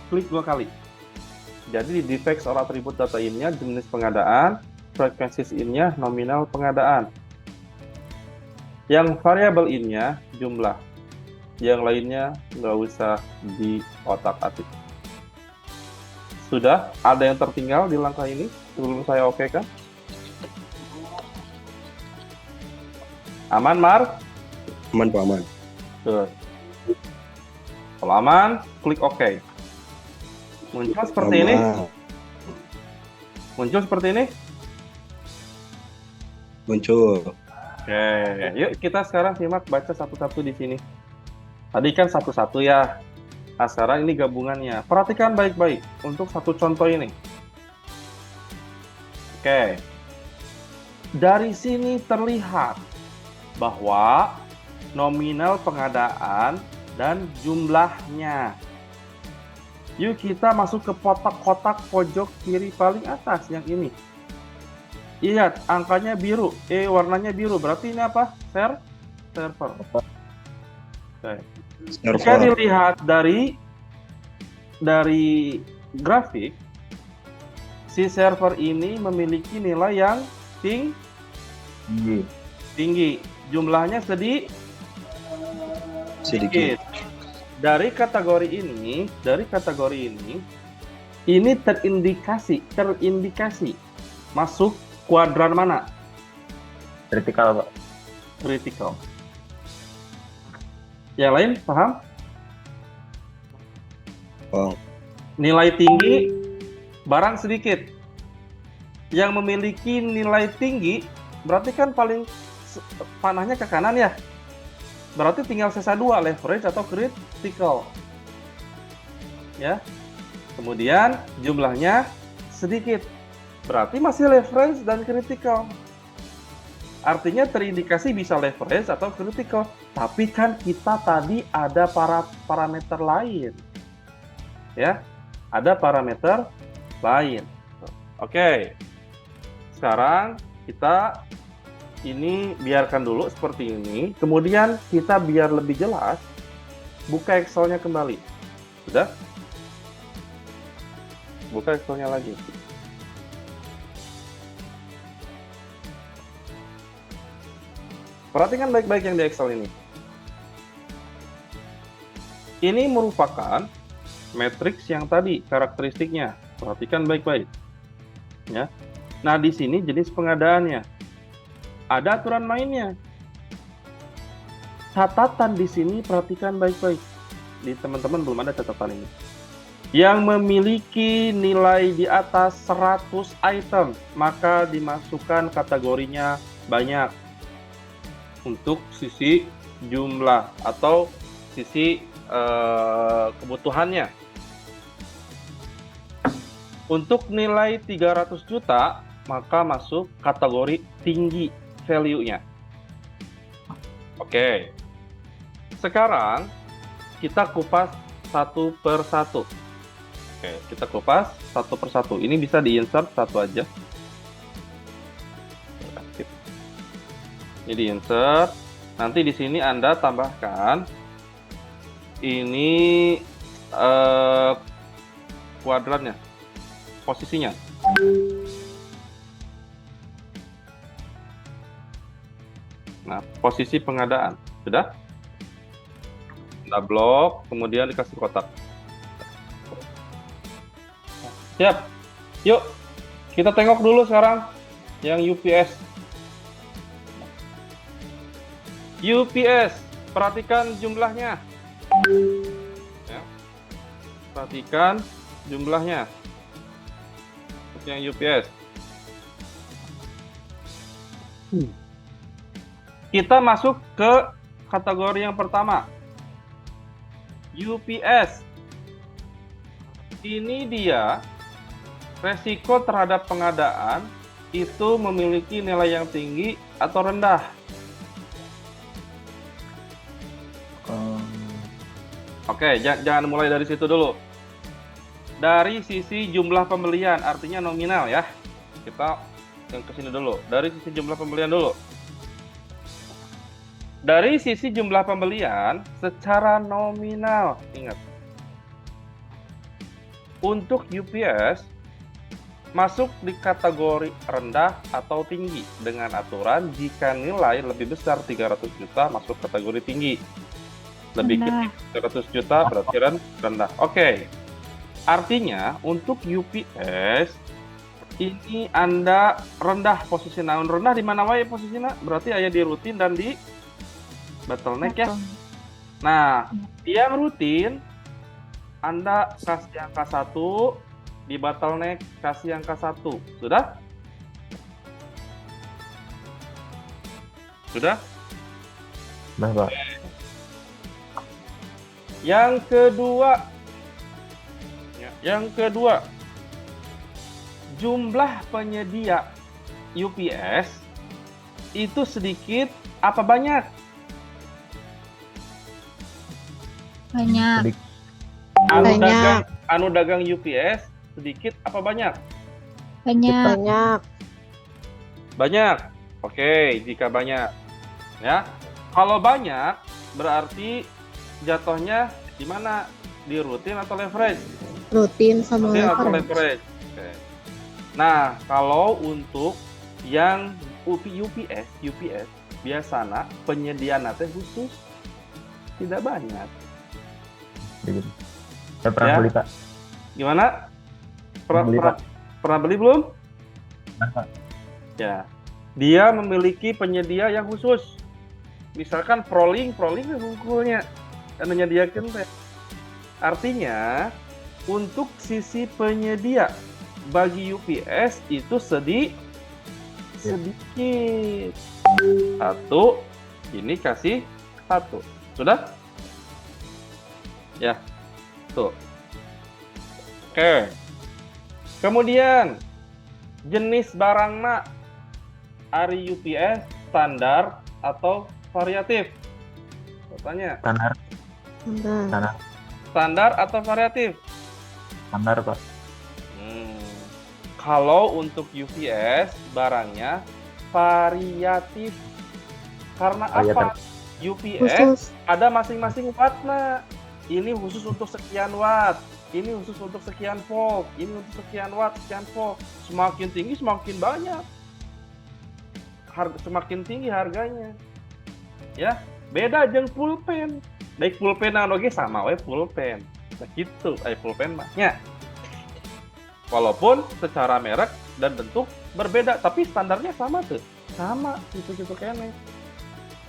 klik 2 kali. Jadi di defects or atribut data innya jenis pengadaan, frequencies innya nominal pengadaan. Yang variabel innya jumlah. Yang lainnya nggak usah di otak-atik. Sudah? Ada yang tertinggal di langkah ini sebelum saya oke kan? Aman, Mark? Aman, Pak, aman. Good. Kalau aman, klik OK. Muncul seperti ini. Muncul seperti ini. Muncul. Oke, yuk kita sekarang simak baca satu-satu di sini. Tadi kan satu-satu ya. Nah, sekarang ini gabungannya. Perhatikan baik-baik untuk satu contoh ini. Oke. Dari sini terlihat bahwa nominal pengadaan dan jumlahnya. Yuk kita masuk ke kotak-kotak pojok kiri paling atas yang ini. Lihat, angkanya biru. Warnanya biru. Berarti ini apa? Server. Oke. Jika dilihat dari grafik, si server ini memiliki nilai yang tinggi. Jumlahnya sedikit. Dari kategori ini, ini terindikasi masuk kuadran mana? Vertikal, Pak. Critical. Yang lain paham? Paham. Nilai tinggi, barang sedikit. Yang memiliki nilai tinggi, berarti kan paling panahnya ke kanan ya? Berarti tinggal sisa 2, leverage atau critical. Ya. Kemudian jumlahnya sedikit. Berarti masih leverage dan critical. Artinya terindikasi bisa leverage atau critical. Tapi kan kita tadi ada parameter lain. Ya. Ada parameter lain. Oke. Sekarang kita ini biarkan dulu seperti ini. Kemudian kita biar lebih jelas, buka Excel-nya kembali. Sudah? Buka Excel-nya lagi. Perhatikan baik-baik yang di Excel ini. Ini merupakan matriks yang tadi, karakteristiknya. Perhatikan baik-baik. Ya. Nah, di sini jenis pengadaannya. Ada aturan mainnya. Catatan di sini perhatikan baik-baik. Di teman-teman belum ada catatan ini. Yang memiliki nilai di atas 100 item, maka dimasukkan kategorinya banyak. Untuk sisi jumlah atau sisi kebutuhannya. Untuk nilai 300 juta, maka masuk kategori tinggi value-nya. Oke. Sekarang kita kupas satu per satu. Oke, kita kupas satu per satu. Ini bisa di-insert satu aja. Ini di-insert. Nanti di sini Anda tambahkan ini kuadrannya, posisinya. Nah, posisi pengadaan. Sudah? Anda blok, kemudian dikasih kotak. Siap. Yuk, kita tengok dulu sekarang yang UPS. UPS, perhatikan jumlahnya. Ya. Perhatikan jumlahnya. Yang UPS. Kita masuk ke kategori yang pertama. UPS. Ini dia resiko terhadap pengadaan itu memiliki nilai yang tinggi atau rendah. Oke, jangan mulai dari situ dulu. Dari sisi jumlah pembelian, artinya nominal ya. Kita yang ke sini dulu. Dari sisi jumlah pembelian dulu. Dari sisi jumlah pembelian secara nominal, ingat. Untuk UPS masuk di kategori rendah atau tinggi dengan aturan jika nilai lebih besar 300 juta masuk kategori tinggi. Lebih kecil 300 juta berarti rendah. Oke. Artinya untuk UPS ini Anda rendah posisi naon rendah di mana wae posisinya? Berarti aya di rutin dan di bottleneck ya. Nah, yang rutin Anda kasih angka 1, di bottleneck kasih angka 1. Sudah? Sudah? Nah, Pak. Yang kedua, jumlah penyedia UPS itu sedikit apa banyak? Banyak. Anu dagang UPS sedikit apa banyak? Banyak. Banyak. Oke, jika banyak. Ya. Kalau banyak berarti jatuhnya di mana? Di rutin atau leverage? Rutin sama Rutin atau leverage. leverage. Oke. Nah, kalau untuk yang UPS biasanya penyediaan teh khusus tidak banyak. Saya pernah Ya. beli, Pak. Gimana? Beli, Pak. Pernah beli belum? Nah, Pak. Ya. Dia memiliki penyedia yang khusus. Misalkan Prolink hukumnya dan menyediakan teh. Artinya untuk sisi penyedia bagi UPS itu sedikit. Satu, ini kasih 1. Sudah? Ya. Tuh. Oke. Kemudian jenis barangna ari UPS standar atau variatif? Tanya. Standar atau variatif? Standar, Pak. Kalau untuk UPS barangnya variatif. Karena apa? UPS Khusus. ada masing-masing wattnya. Ini khusus untuk sekian watt, ini khusus untuk sekian volt, ini untuk sekian watt, sekian volt. Semakin tinggi semakin banyak. Semakin tinggi harganya. Ya, beda jeung pulpen. Baik pulpen oge sama we pulpen. Nah gitu, pulpen mah. Ya. Walaupun secara merek dan bentuk berbeda, tapi standarnya sama tuh. Sama, gitu-gitu kene.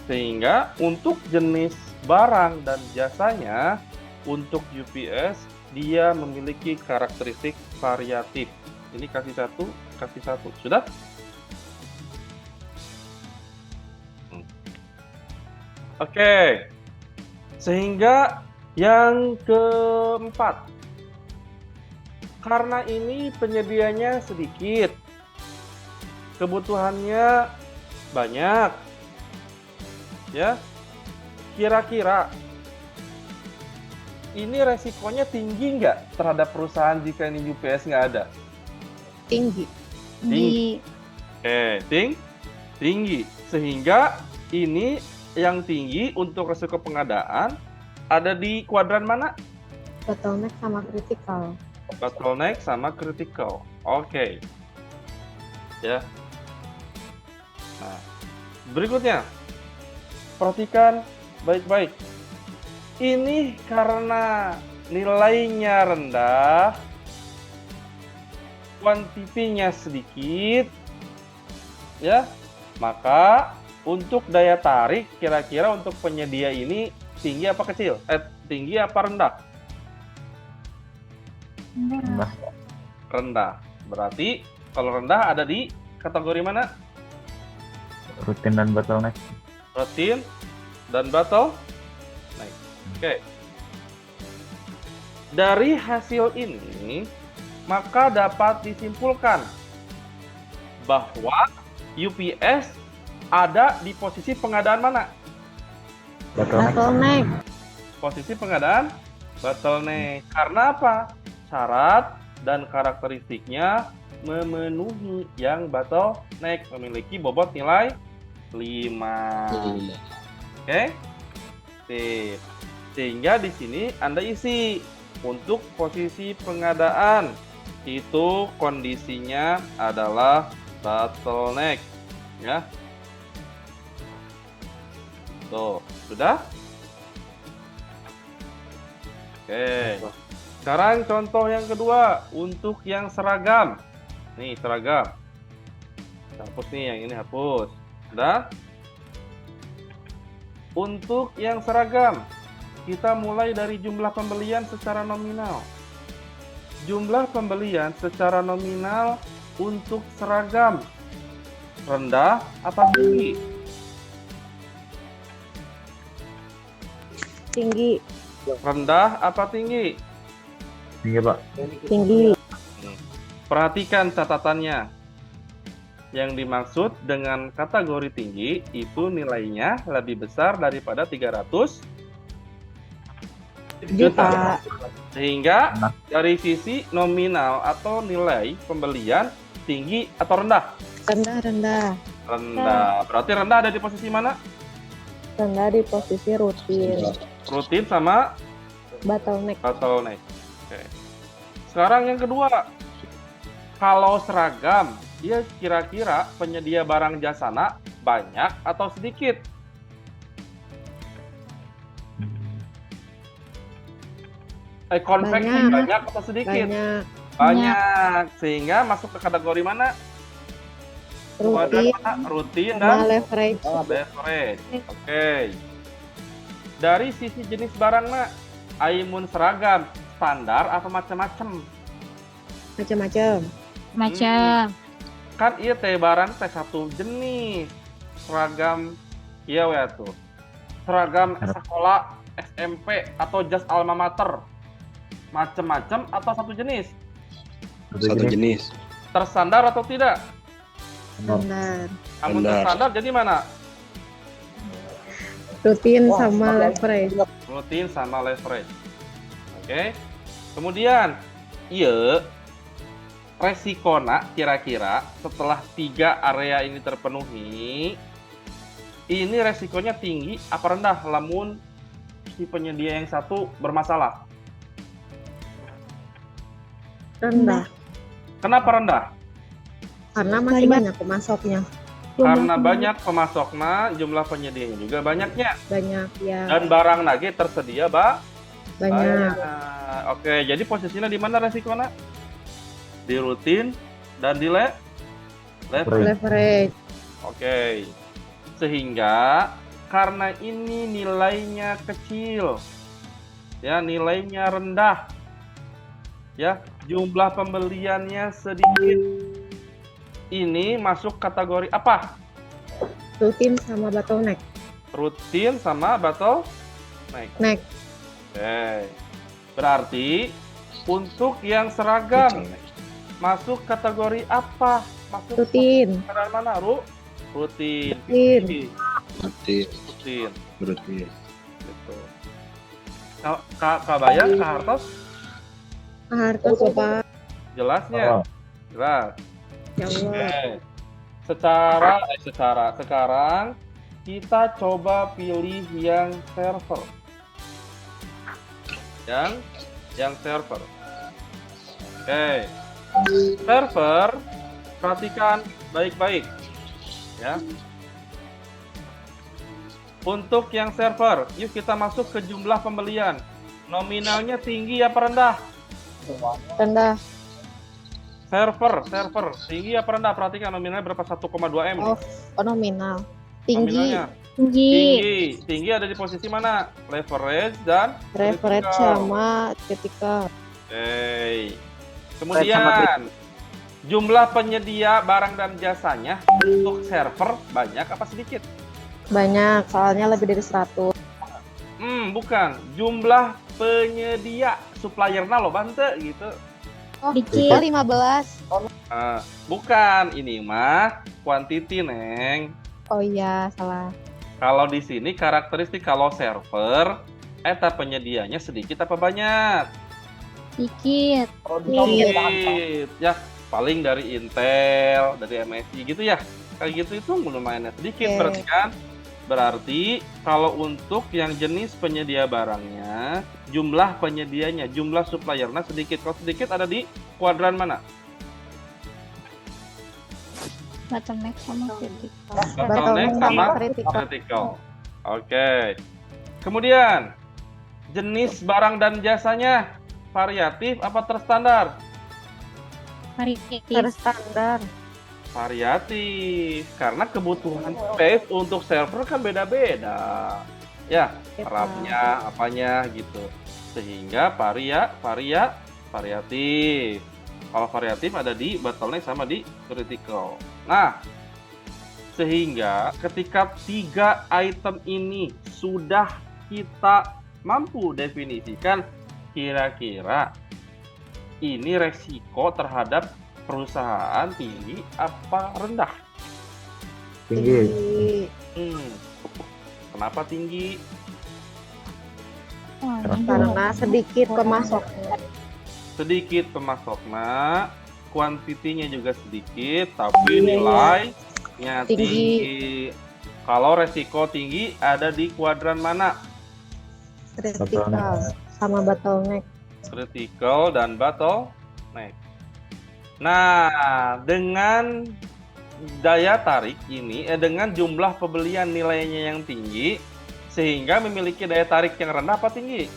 Sehingga untuk jenis barang dan jasanya untuk UPS dia memiliki karakteristik variatif. Ini kasih 1, kasih 1. Sudah? Oke. Sehingga yang keempat, karena ini penyedianya sedikit, kebutuhannya banyak. Ya. Kira-kira ini resikonya tinggi nggak terhadap perusahaan jika ini UPS nggak ada? Tinggi. Tinggi. Tinggi. Sehingga ini yang tinggi untuk resiko pengadaan ada di kuadran mana? Bottleneck sama critical. Bottleneck sama critical. Oke. Ya. Nah, berikutnya. Perhatikan baik-baik. Ini karena nilainya rendah, kuantitinya sedikit, ya, maka untuk daya tarik kira-kira untuk penyedia ini tinggi apa kecil? Tinggi apa rendah? Rendah. Rendah. Berarti kalau rendah ada di kategori mana? Rutin dan bottleneck. Rutin dan bottleneck. Oke. Dari hasil ini, maka dapat disimpulkan bahwa UPS ada di posisi pengadaan mana? Bottleneck. Posisi pengadaan bottleneck. Karena apa? Syarat dan karakteristiknya memenuhi yang bottleneck, memiliki bobot nilai 5. Oke? Sip. Sehingga di sini Anda isi untuk posisi pengadaan itu kondisinya adalah bottleneck, ya. Tuh, sudah? Oke. Sekarang contoh yang kedua untuk yang seragam. Nih, seragam. Hapus nih, yang ini hapus. Sudah? Untuk yang seragam, kita mulai dari jumlah pembelian secara nominal. Jumlah pembelian secara nominal untuk seragam rendah apa tinggi? Tinggi. Rendah apa tinggi? Tinggi, Pak. Tinggi. Perhatikan catatannya. Yang dimaksud dengan kategori tinggi itu nilainya lebih besar daripada 300 juta. Sehingga dari sisi nominal atau nilai pembelian tinggi atau rendah? Rendah. Berarti rendah ada di posisi mana? Rendah di posisi rutin. Rutin sama Bottleneck. Oke. Sekarang yang kedua. Kalau seragam, dia kira-kira penyedia barang jasana banyak atau sedikit? Konveksi banyak atau sedikit? Banyak. Sehingga masuk ke kategori mana? Rutin dan leverage. Oke. Dari sisi jenis barang, Nak, Aimun seragam standar atau macam-macam? Macam. Kan iya teh barang teh satu jenis. Seragam iya ya tuh. Seragam sekolah SMP atau jas alma mater. Macam-macam atau satu jenis? Satu jenis. Terstandar atau tidak? Standar. Namun Standar. terstandar jadi mana? Rutin sama leverage. Rutin sama leverage. Oke. Kemudian, iya resikona kira-kira setelah 3 area ini terpenuhi, ini resikonya tinggi apa rendah lamun si penyedia yang satu bermasalah? Rendah. Kenapa rendah? Karena masih banyak pemasoknya. Karena banyak pemasoknya, jumlah penyedianya juga banyaknya. Banyak ya. Dan barang lagi tersedia Banyak. Oke, jadi posisinya di mana resikona? Di rutin dan di Leverage. Oke. Sehingga karena ini nilainya kecil. Ya, nilainya rendah. Ya, jumlah pembeliannya sedikit. Ini masuk kategori apa? Rutin sama bottleneck. Rutin sama bottleneck. Oke. Berarti untuk yang seragam masuk kategori apa? masuk Rutin. keadaan mana, Ru? Rutin. Rutin. Aktif. Rutin. Rutin. Gitu. Kak Bayang, Kak Hartos, Hartos Bapak. jelasnya? Jelas. Ya Allah. Oke. Sekarang kita coba pilih yang server. Yang server. Oke. Server, perhatikan baik-baik. Ya. Untuk yang server, yuk kita masuk ke jumlah pembelian. Nominalnya tinggi apa rendah? Rendah. Server, tinggi apa rendah? Perhatikan nominalnya berapa? 1,2 M. Oh, nominal. Tinggi. Nominalnya Tinggi. tinggi ada di posisi mana? Leverage dan Reference critical. sama critical. Oke. Kemudian jumlah penyedia barang dan jasanya untuk server banyak apa sedikit? Banyak, soalnya lebih dari 100. Bukan. Jumlah penyedia suppliernya lo bante gitu. Oh, Dikit. 15. Bukan, ini mah quantity, Neng. Oh iya, salah. Kalau di sini karakteristik kalau server, eta penyedianya sedikit apa banyak? Dikit. Sedikit. Ya, paling dari Intel, dari MSI gitu ya. Kayak gitu itu lumayan sedikit. Oke. Berarti kan? Berarti kalau untuk yang jenis penyedia barangnya, jumlah penyedianya, jumlah suppliernya sedikit. Kalau sedikit ada di kuadran mana? Bottleneck sama critical. Bottleneck sama critical. Oke. Kemudian, jenis barang dan jasanya variatif apa terstandar? Variatif. Terstandar. Variatif, karena kebutuhan space untuk server kan beda-beda. Ya, RAM-nya, apanya gitu. Sehingga variatif. Kalau variatif ada di bottleneck sama di critical. Nah, sehingga ketika 3 item ini sudah kita mampu definisikan kira-kira ini resiko terhadap perusahaan tinggi apa rendah? Tinggi. Kenapa tinggi? Karena sedikit pemasoknya. Sedikit pemasoknya, kuantitinya juga sedikit, tapi nilainya tinggi. Kalau resiko tinggi ada di kuadran mana? Critical sama bottleneck. Critical dan bottleneck. Nah, dengan daya tarik ini, dengan jumlah pembelian nilainya yang tinggi, sehingga memiliki daya tarik yang rendah apa tinggi?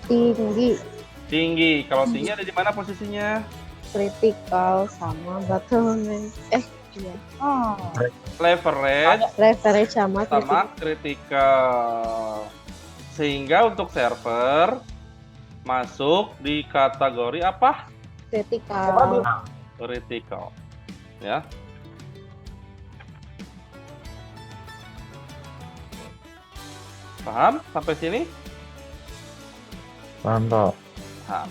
Tinggi. Tinggi. Kalau tinggi ada di mana posisinya? Critical sama bottleneck. Iya. Leverage sama sama critical. Sehingga untuk server masuk di kategori apa? critical. Critical. Ya. Paham sampai sini? Paham, Pak. Paham.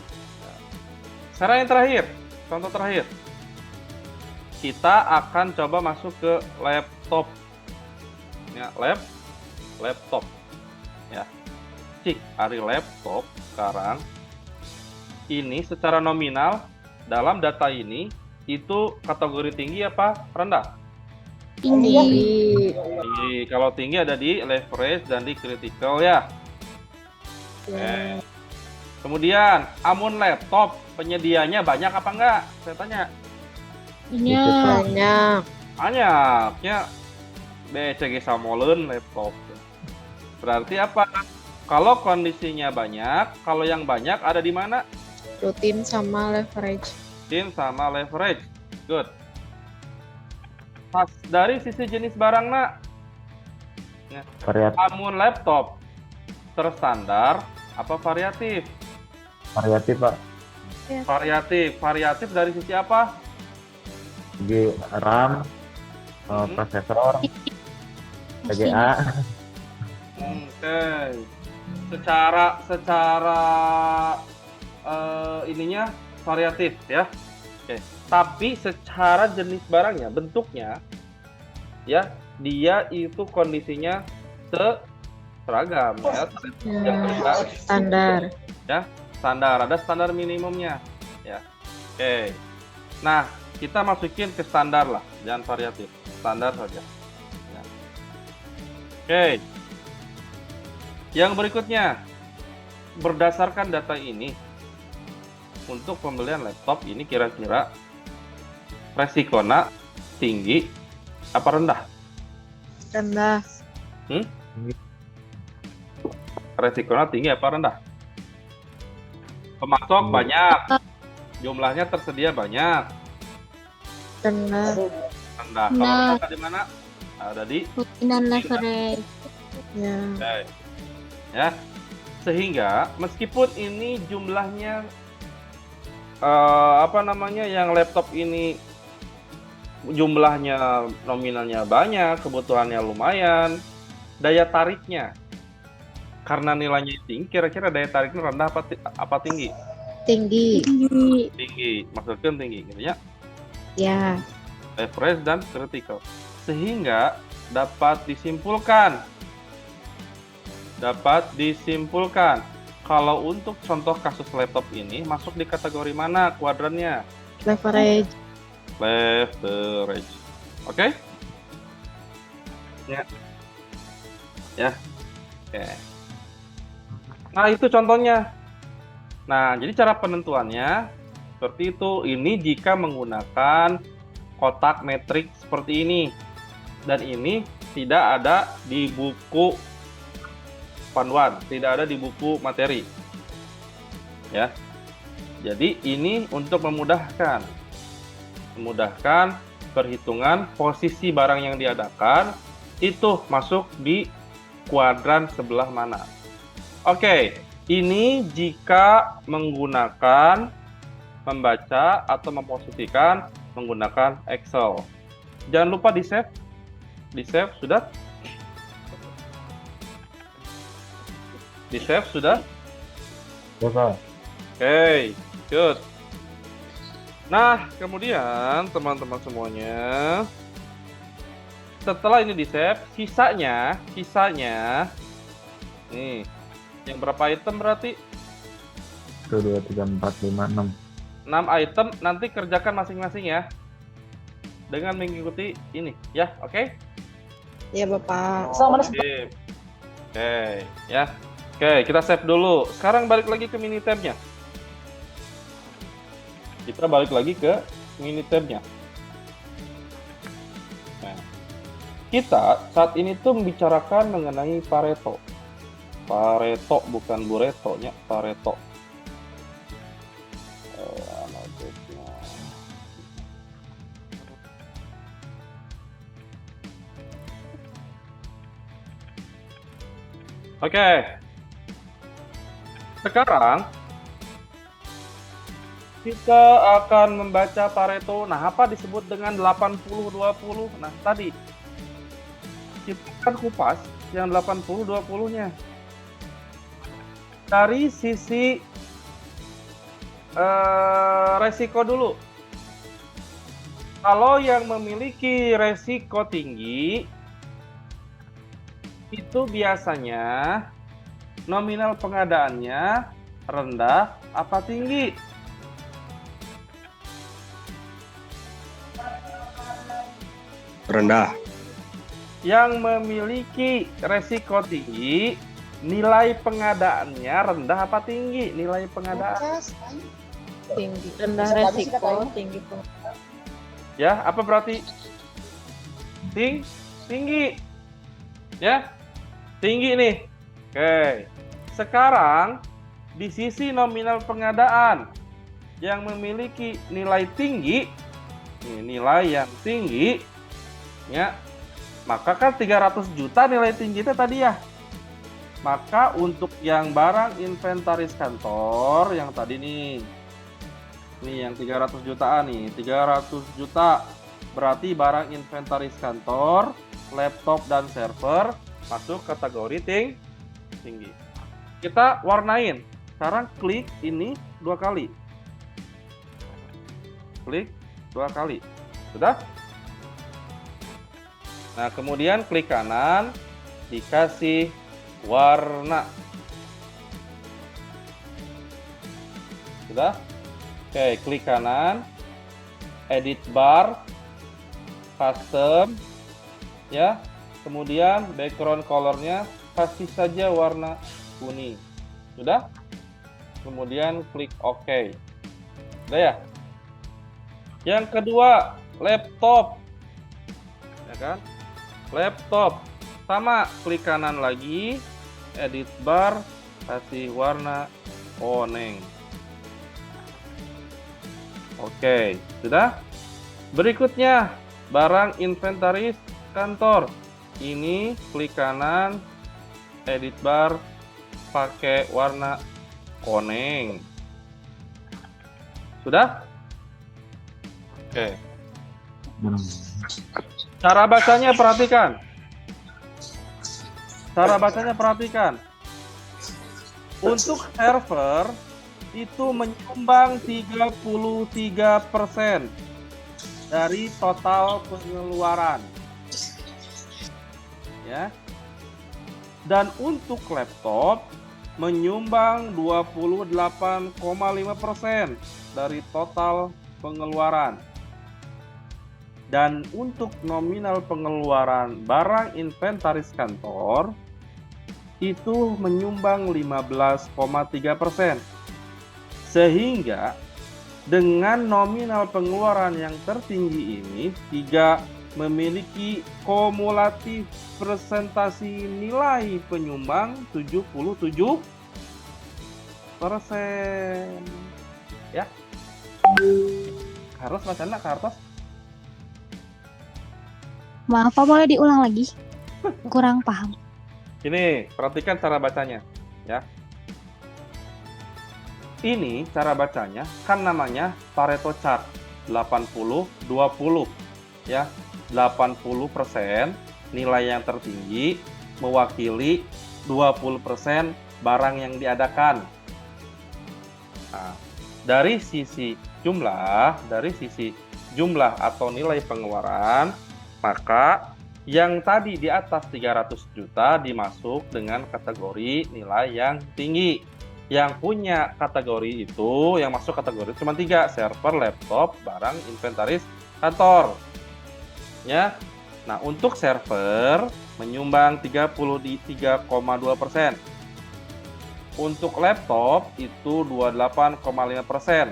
Sekarang yang terakhir, contoh terakhir. Kita akan coba masuk ke laptop. Ya, laptop. Ya. Cik, ari laptop sekarang ini secara nominal dalam data ini itu kategori tinggi apa rendah? Tinggi. Tinggi. Kalau tinggi ada di leverage dan di critical ya. Ya. Kemudian amun laptop penyedianya banyak apa enggak? Saya tanya. Banyak. Banyaknya. BCG samoleun laptop. Berarti apa? Kalau kondisinya banyak, kalau yang banyak ada di mana? Rutin sama leverage. Rutin sama leverage. Good. Pas dari sisi jenis barangnya, Variatif. amun laptop terstandar apa variatif? Variatif, Pak. Variatif dari sisi apa? Di RAM, prosesor, VGA. Oke. Secara ininya variatif ya. Oke. Tapi secara jenis barangnya, bentuknya, ya dia itu kondisinya seragam ya. Yang kedua, Standar. standar, ada standar minimumnya ya. Oke. Nah, kita masukin ke standar lah, jangan variatif, standar saja ya. Oke. Yang berikutnya, berdasarkan data ini, untuk pembelian laptop ini kira-kira resikonya tinggi apa rendah? Rendah. Resikonya tinggi apa rendah? Pemasok banyak, jumlahnya tersedia banyak. Rendah. Rendah. Kalau Nah. rendah di mana? Ada di Kemungkinan leverage. Ya. Oke. Ya. Sehingga meskipun ini jumlahnya yang laptop ini jumlahnya nominalnya banyak, kebutuhannya lumayan, daya tariknya karena nilainya tinggi, kira-kira daya tariknya rendah apa tinggi? Tinggi. Tinggi, maksudnya tinggi gitu ya. Ya. Leverage dan critical. Sehingga dapat disimpulkan kalau untuk contoh kasus laptop ini masuk di kategori mana kuadrannya? Leverage. Leverage. Oke? Ya. Ya. Oke. Nah, itu contohnya. Nah, jadi cara penentuannya seperti itu. Ini jika menggunakan kotak metrik seperti ini. Dan ini tidak ada di buku panduan, tidak ada di buku materi. Ya. Jadi ini untuk memudahkan perhitungan posisi barang yang diadakan itu masuk di kuadran sebelah mana. Oke, ini jika menggunakan membaca atau memposisikan menggunakan Excel. Jangan lupa di save. Di save sudah? Di save sudah? Sudah. Oke, good. Nah, kemudian teman-teman semuanya, setelah ini di save, sisanya, nih, yang berapa item berarti? 1, 2, 3, 4, 5, 6. 6 item, nanti kerjakan masing-masing ya. Dengan mengikuti ini, ya, oke? Ya, Bapak. Oke, ya. Oke, kita save dulu. Sekarang balik lagi ke mini tab-nya. Kita balik lagi ke mini tab-nya. Nah, kita saat ini tuh membicarakan mengenai Pareto. Pareto bukan Bureto-nya, Pareto. Oke. Sekarang kita akan membaca Pareto. Nah, apa disebut dengan 80-20? Nah, tadi kita akan kupas yang 80-20-nya. Dari sisi resiko dulu. Kalau yang memiliki resiko tinggi itu biasanya nominal pengadaannya rendah apa tinggi? Rendah. Yang memiliki resiko tinggi, nilai pengadaannya rendah apa tinggi? Nilai pengadaan. Tinggi. Rendah resiko, tinggi Ya, apa berarti? Tinggi. Ya, tinggi nih. Oke. Sekarang di sisi nominal pengadaan yang memiliki nilai tinggi, nilai yang tinggi, ya, maka kan 300 juta nilai tinggi itu tadi ya. Maka untuk yang barang inventaris kantor yang tadi nih yang 300 jutaan nih, 300 juta berarti barang inventaris kantor, laptop dan server masuk kategori tinggi. Kita warnain. Sekarang klik ini 2 kali. klik 2 kali. Sudah? Nah, kemudian klik kanan, dikasih warna. Sudah? Oke, klik kanan, edit bar, custom, ya. Kemudian background colornya kasih saja warna kuning. Sudah? Kemudian klik OK. Sudah ya? Yang kedua, laptop. Ya kan? Laptop. Sama, klik kanan lagi, edit bar, kasih warna kuning. Oke, sudah? Berikutnya, barang inventaris kantor. Ini klik kanan, edit bar, pakai warna kuning. Sudah? Oke. Cara bacanya perhatikan. Cara bacanya perhatikan. Untuk server itu menyumbang 33% dari total pengeluaran. Ya. Dan untuk laptop menyumbang 28,5% dari total pengeluaran. Dan untuk nominal pengeluaran barang inventaris kantor itu menyumbang 15,3%. Sehingga dengan nominal pengeluaran yang tertinggi ini, Tiga memiliki kumulatif presentasi nilai penyumbang 77%. Ya. Harus bacanya Kartos. Maaf, Pak, boleh diulang lagi? Kurang paham. Ini, perhatikan cara bacanya, ya. Ini cara bacanya kan namanya Pareto chart 80-20, ya. 80% nilai yang tertinggi mewakili 20% barang yang diadakan. Nah, dari sisi jumlah atau nilai pengeluaran, maka yang tadi di atas 300 juta dimasuk dengan kategori nilai yang tinggi. Yang punya kategori itu, yang masuk kategori cuma 3, server, laptop, barang inventaris kantor. Ya. Nah, untuk server menyumbang 33,2%. Untuk laptop itu 28,5%.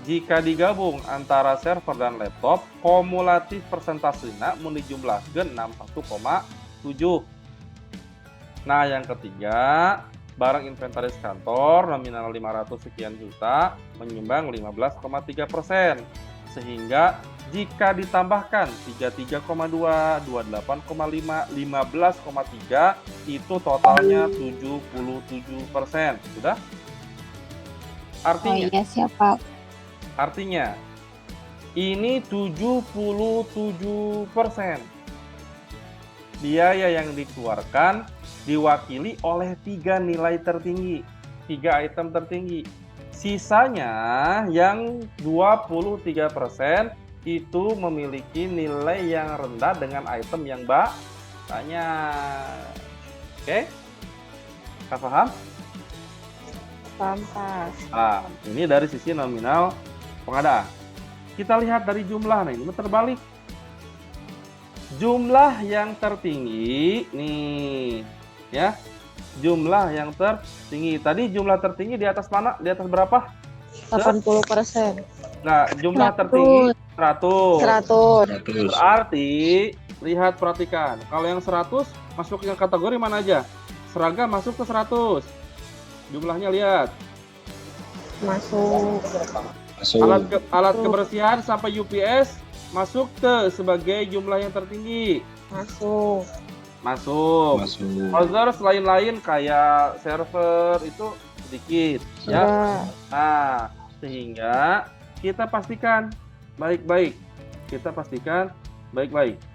Jika digabung antara server dan laptop, kumulatif persentasenya menjumlahkan 61,7. Nah, yang ketiga, barang inventaris kantor nominal 500 sekian juta menyumbang 15,3%. Sehingga jika ditambahkan 33,2, 28,5, 15,3 itu totalnya 77%. Sudah? Artinya, Oh iya, siapa? Artinya ini 77% biaya yang dikeluarkan diwakili oleh 3 nilai tertinggi, 3 item tertinggi. Sisanya yang 23% itu memiliki nilai yang rendah dengan item yang banyak. Oke? Kak paham? Pampas. Nah, ini dari sisi nominal pengadaan. Kita lihat dari jumlah, nah ini terbalik. Jumlah yang tertinggi nih, ya. Jumlah yang tertinggi. Tadi jumlah tertinggi di atas mana? Di atas berapa? 80%. Nah, jumlah tertinggi 100. 100. Berarti lihat, perhatikan. Kalau yang 100 masuk ke kategori mana aja? Seragam masuk ke 100. Jumlahnya lihat. Masuk. Alat kebersihan sampai UPS masuk ke sebagai jumlah yang tertinggi. Masuk. Others lain-lain kayak server itu sedikit, ya. Nah, sehingga kita pastikan baik-baik.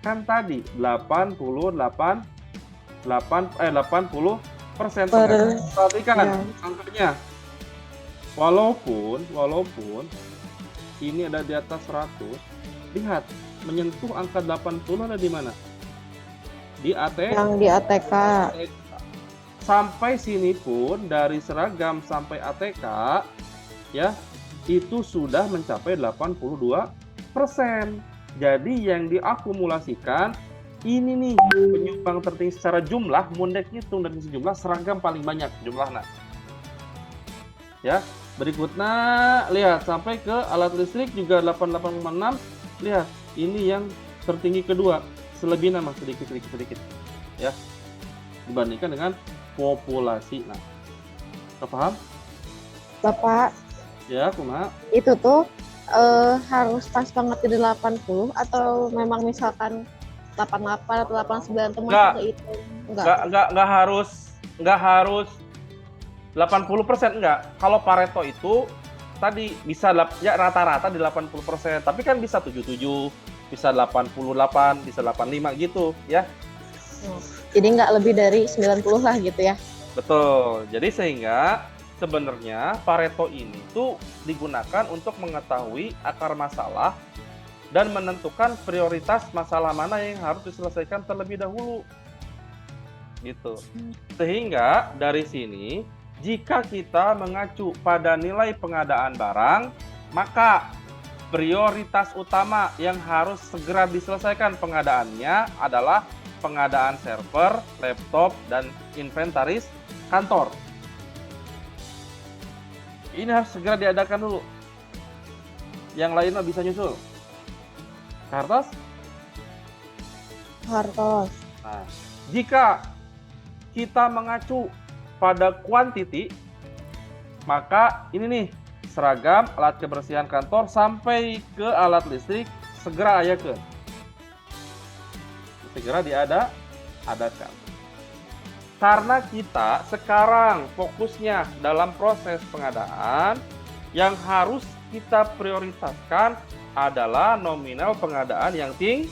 Kan tadi 80%. Perhatikan angkanya. Walaupun ini ada di atas 100, lihat, menyentuh angka 80 ada di mana? Di Yang di ATK. Sampai sini pun dari seragam sampai ATK ya itu sudah mencapai 82%. Jadi yang diakumulasikan ini nih penyumbang tertinggi secara jumlah, Mundek hitung dari sejumlah seragam paling banyak jumlahnya. Ya, berikutnya lihat sampai ke alat listrik juga 88,6. Lihat, ini yang tertinggi kedua, selebihnya mah sedikit ya. Dibandingkan dengan populasi. Nah, paham? Bapak, Ya, kumaha? itu tuh harus pas banget di 80 atau memang misalkan 88 atau 89 itu Enggak. masuk itu? Enggak harus 80%, enggak. Kalau Pareto itu tadi bisa ya rata-rata di 80%, tapi kan bisa 77, bisa 88, bisa 85 gitu ya. Jadi nggak lebih dari 90 lah gitu ya. Betul. Jadi sehingga sebenarnya Pareto ini tuh digunakan untuk mengetahui akar masalah dan menentukan prioritas masalah mana yang harus diselesaikan terlebih dahulu. Gitu. Sehingga dari sini jika kita mengacu pada nilai pengadaan barang, maka prioritas utama yang harus segera diselesaikan pengadaannya adalah pengadaan server, laptop, dan inventaris kantor. Ini harus segera diadakan dulu. Yang lainnya bisa nyusul. Kartos? Hartos. Nah, jika kita mengacu pada quantity, maka ini nih seragam, alat kebersihan kantor sampai ke alat listrik segera ayakeun. Segera diadakan. Karena kita sekarang fokusnya dalam proses pengadaan, yang harus kita prioritaskan adalah nominal pengadaan yang tinggi.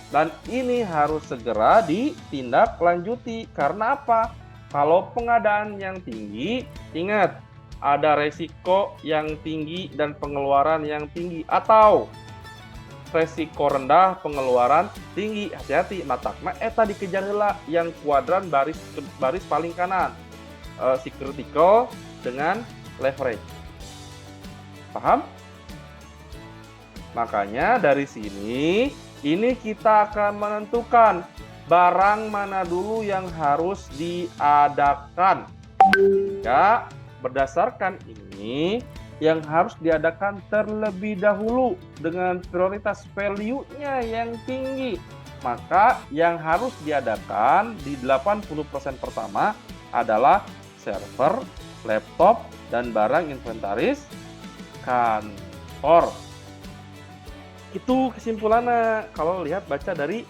Dan ini harus segera ditindaklanjuti. Karena apa? Kalau pengadaan yang tinggi, ingat, ada resiko yang tinggi dan pengeluaran yang tinggi. Atau resiko rendah, pengeluaran tinggi. Hati-hati, matakna eta dikejar heula yang kuadran baris paling kanan. Si critical dengan leverage. Paham? Makanya dari sini ini kita akan menentukan barang mana dulu yang harus diadakan. Ya, berdasarkan ini yang harus diadakan terlebih dahulu dengan prioritas value-nya yang tinggi. Maka yang harus diadakan di 80% pertama adalah server, laptop, dan barang inventaris kantor. Itu kesimpulannya kalau lihat baca dari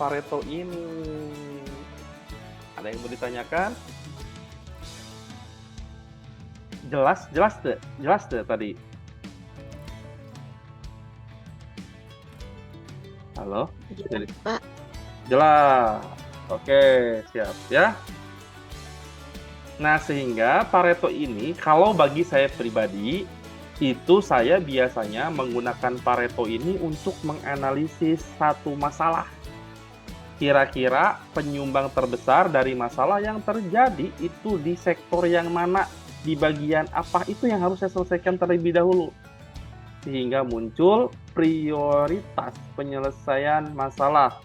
Pareto ini. Ada yang mau ditanyakan? Jelas deh tadi. Halo? Pak. Jelas. Oke, siap ya. Nah, sehingga Pareto ini kalau bagi saya pribadi itu saya biasanya menggunakan Pareto ini untuk menganalisis satu masalah. Kira-kira penyumbang terbesar dari masalah yang terjadi itu di sektor yang mana, di bagian apa, itu yang harus saya selesaikan terlebih dahulu. Sehingga muncul prioritas penyelesaian masalah.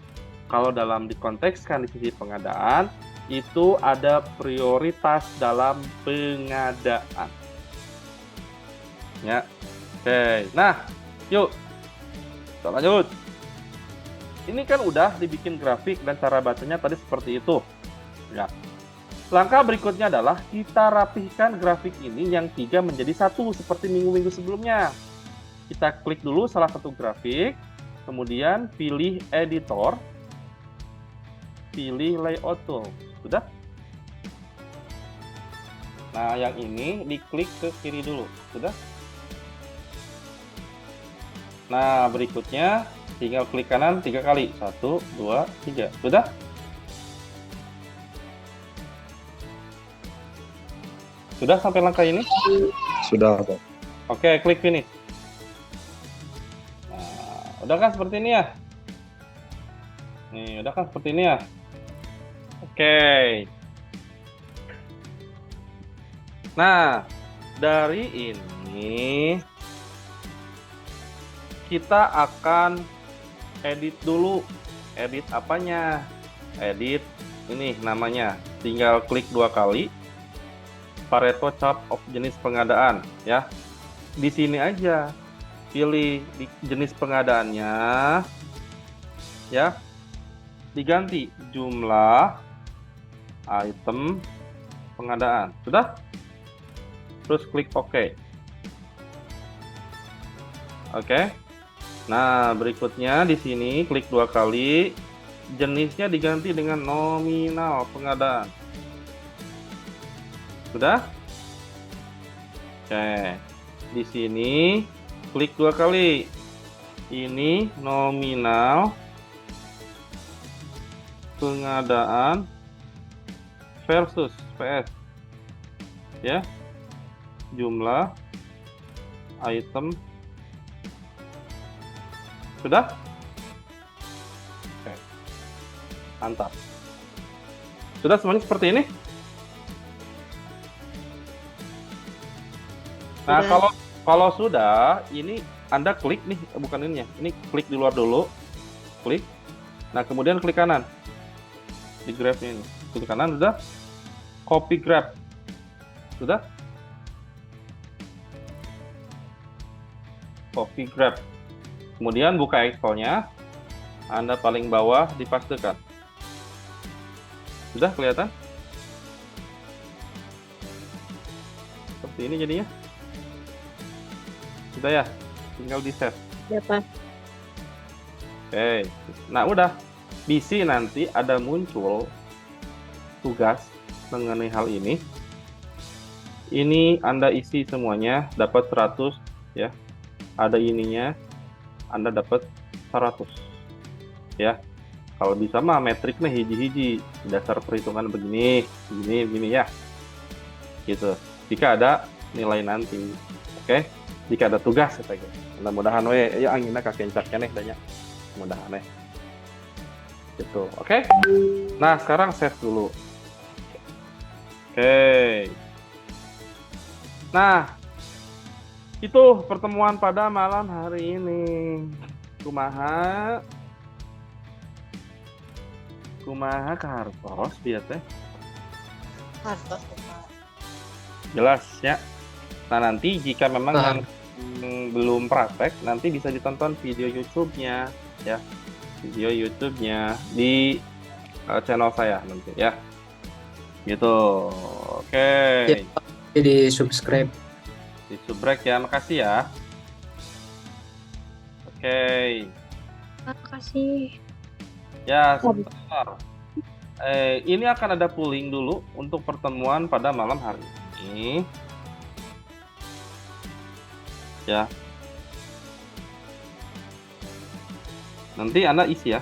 Kalau dalam dikontekskan di sisi pengadaan, itu ada prioritas dalam pengadaan. Ya, oke. Nah, yuk kita lanjut. Ini kan udah dibikin grafik dan cara bacanya tadi seperti itu. Ya. Langkah berikutnya adalah kita rapihkan grafik ini yang 3 menjadi 1 seperti minggu-minggu sebelumnya. Kita klik dulu salah satu grafik, kemudian pilih editor, pilih layout tool. Sudah? Nah, yang ini diklik ke kiri dulu. Sudah? Nah, berikutnya tinggal klik kanan 3 kali. 1, 2, 3. Sudah? Sudah sampai langkah ini? Sudah, Pak. Oke, klik finish. Nah, udah kan seperti ini ya? Nih, udah kan seperti ini ya? Oke. Nah, dari ini kita akan edit dulu. Edit apanya? Edit ini namanya. Tinggal klik 2 kali. Pareto chart of jenis pengadaan ya. Di sini aja pilih di jenis pengadaannya ya. Diganti jumlah item pengadaan. Sudah? Terus klik OK. Oke. Nah, berikutnya di sini klik 2 kali. Jenisnya diganti dengan nominal pengadaan. Sudah? Oke. Di sini klik 2 kali. Ini nominal pengadaan versus PS. Ya. Jumlah item. Sudah? Oke. Mantap. Sudah semuanya seperti ini? Nah, Sudah. kalau sudah, ini Anda klik nih, bukan ini ya. Ini klik di luar dulu. Klik. Nah, kemudian klik kanan. Di grab-nya ini. Klik kanan, sudah. Copy grab. Sudah? Copy grab. Kemudian buka Excel-nya. Anda paling bawah dipastekan. Sudah kelihatan? Seperti ini jadinya. Sudah ya? Tinggal di-save. Ya, Pak. Oke. Nah, udah. Bisa nanti ada muncul tugas mengenai hal ini. Ini Anda isi semuanya, dapat 100 ya. Ada ininya, Anda dapat 100. Ya. Kalau bisa mah metrik nih hiji-hiji, dasar perhitungan begini ya. Gitu. Jika ada nilai nanti. Oke. Jika ada tugas gitu. Mudah-mudahan ya anginna kakencak nih banyak. Mudah-mudahan gitu. Oke. Nah, sekarang save dulu. Oke. Nah, itu pertemuan pada malam hari ini. Kumaha kartos biar teh. Kartos, Pak. Jelas ya. Nah, nanti jika memang belum praktek, nanti bisa ditonton video YouTube-nya ya. Video YouTube-nya di channel saya nanti ya. Gitu. Oke. Di subscribe. Di subrek ya, makasih ya. Oke. Makasih. Ya, sebentar. Ini akan ada pooling dulu untuk pertemuan pada malam hari ini. Ya. Nanti Anda isi ya.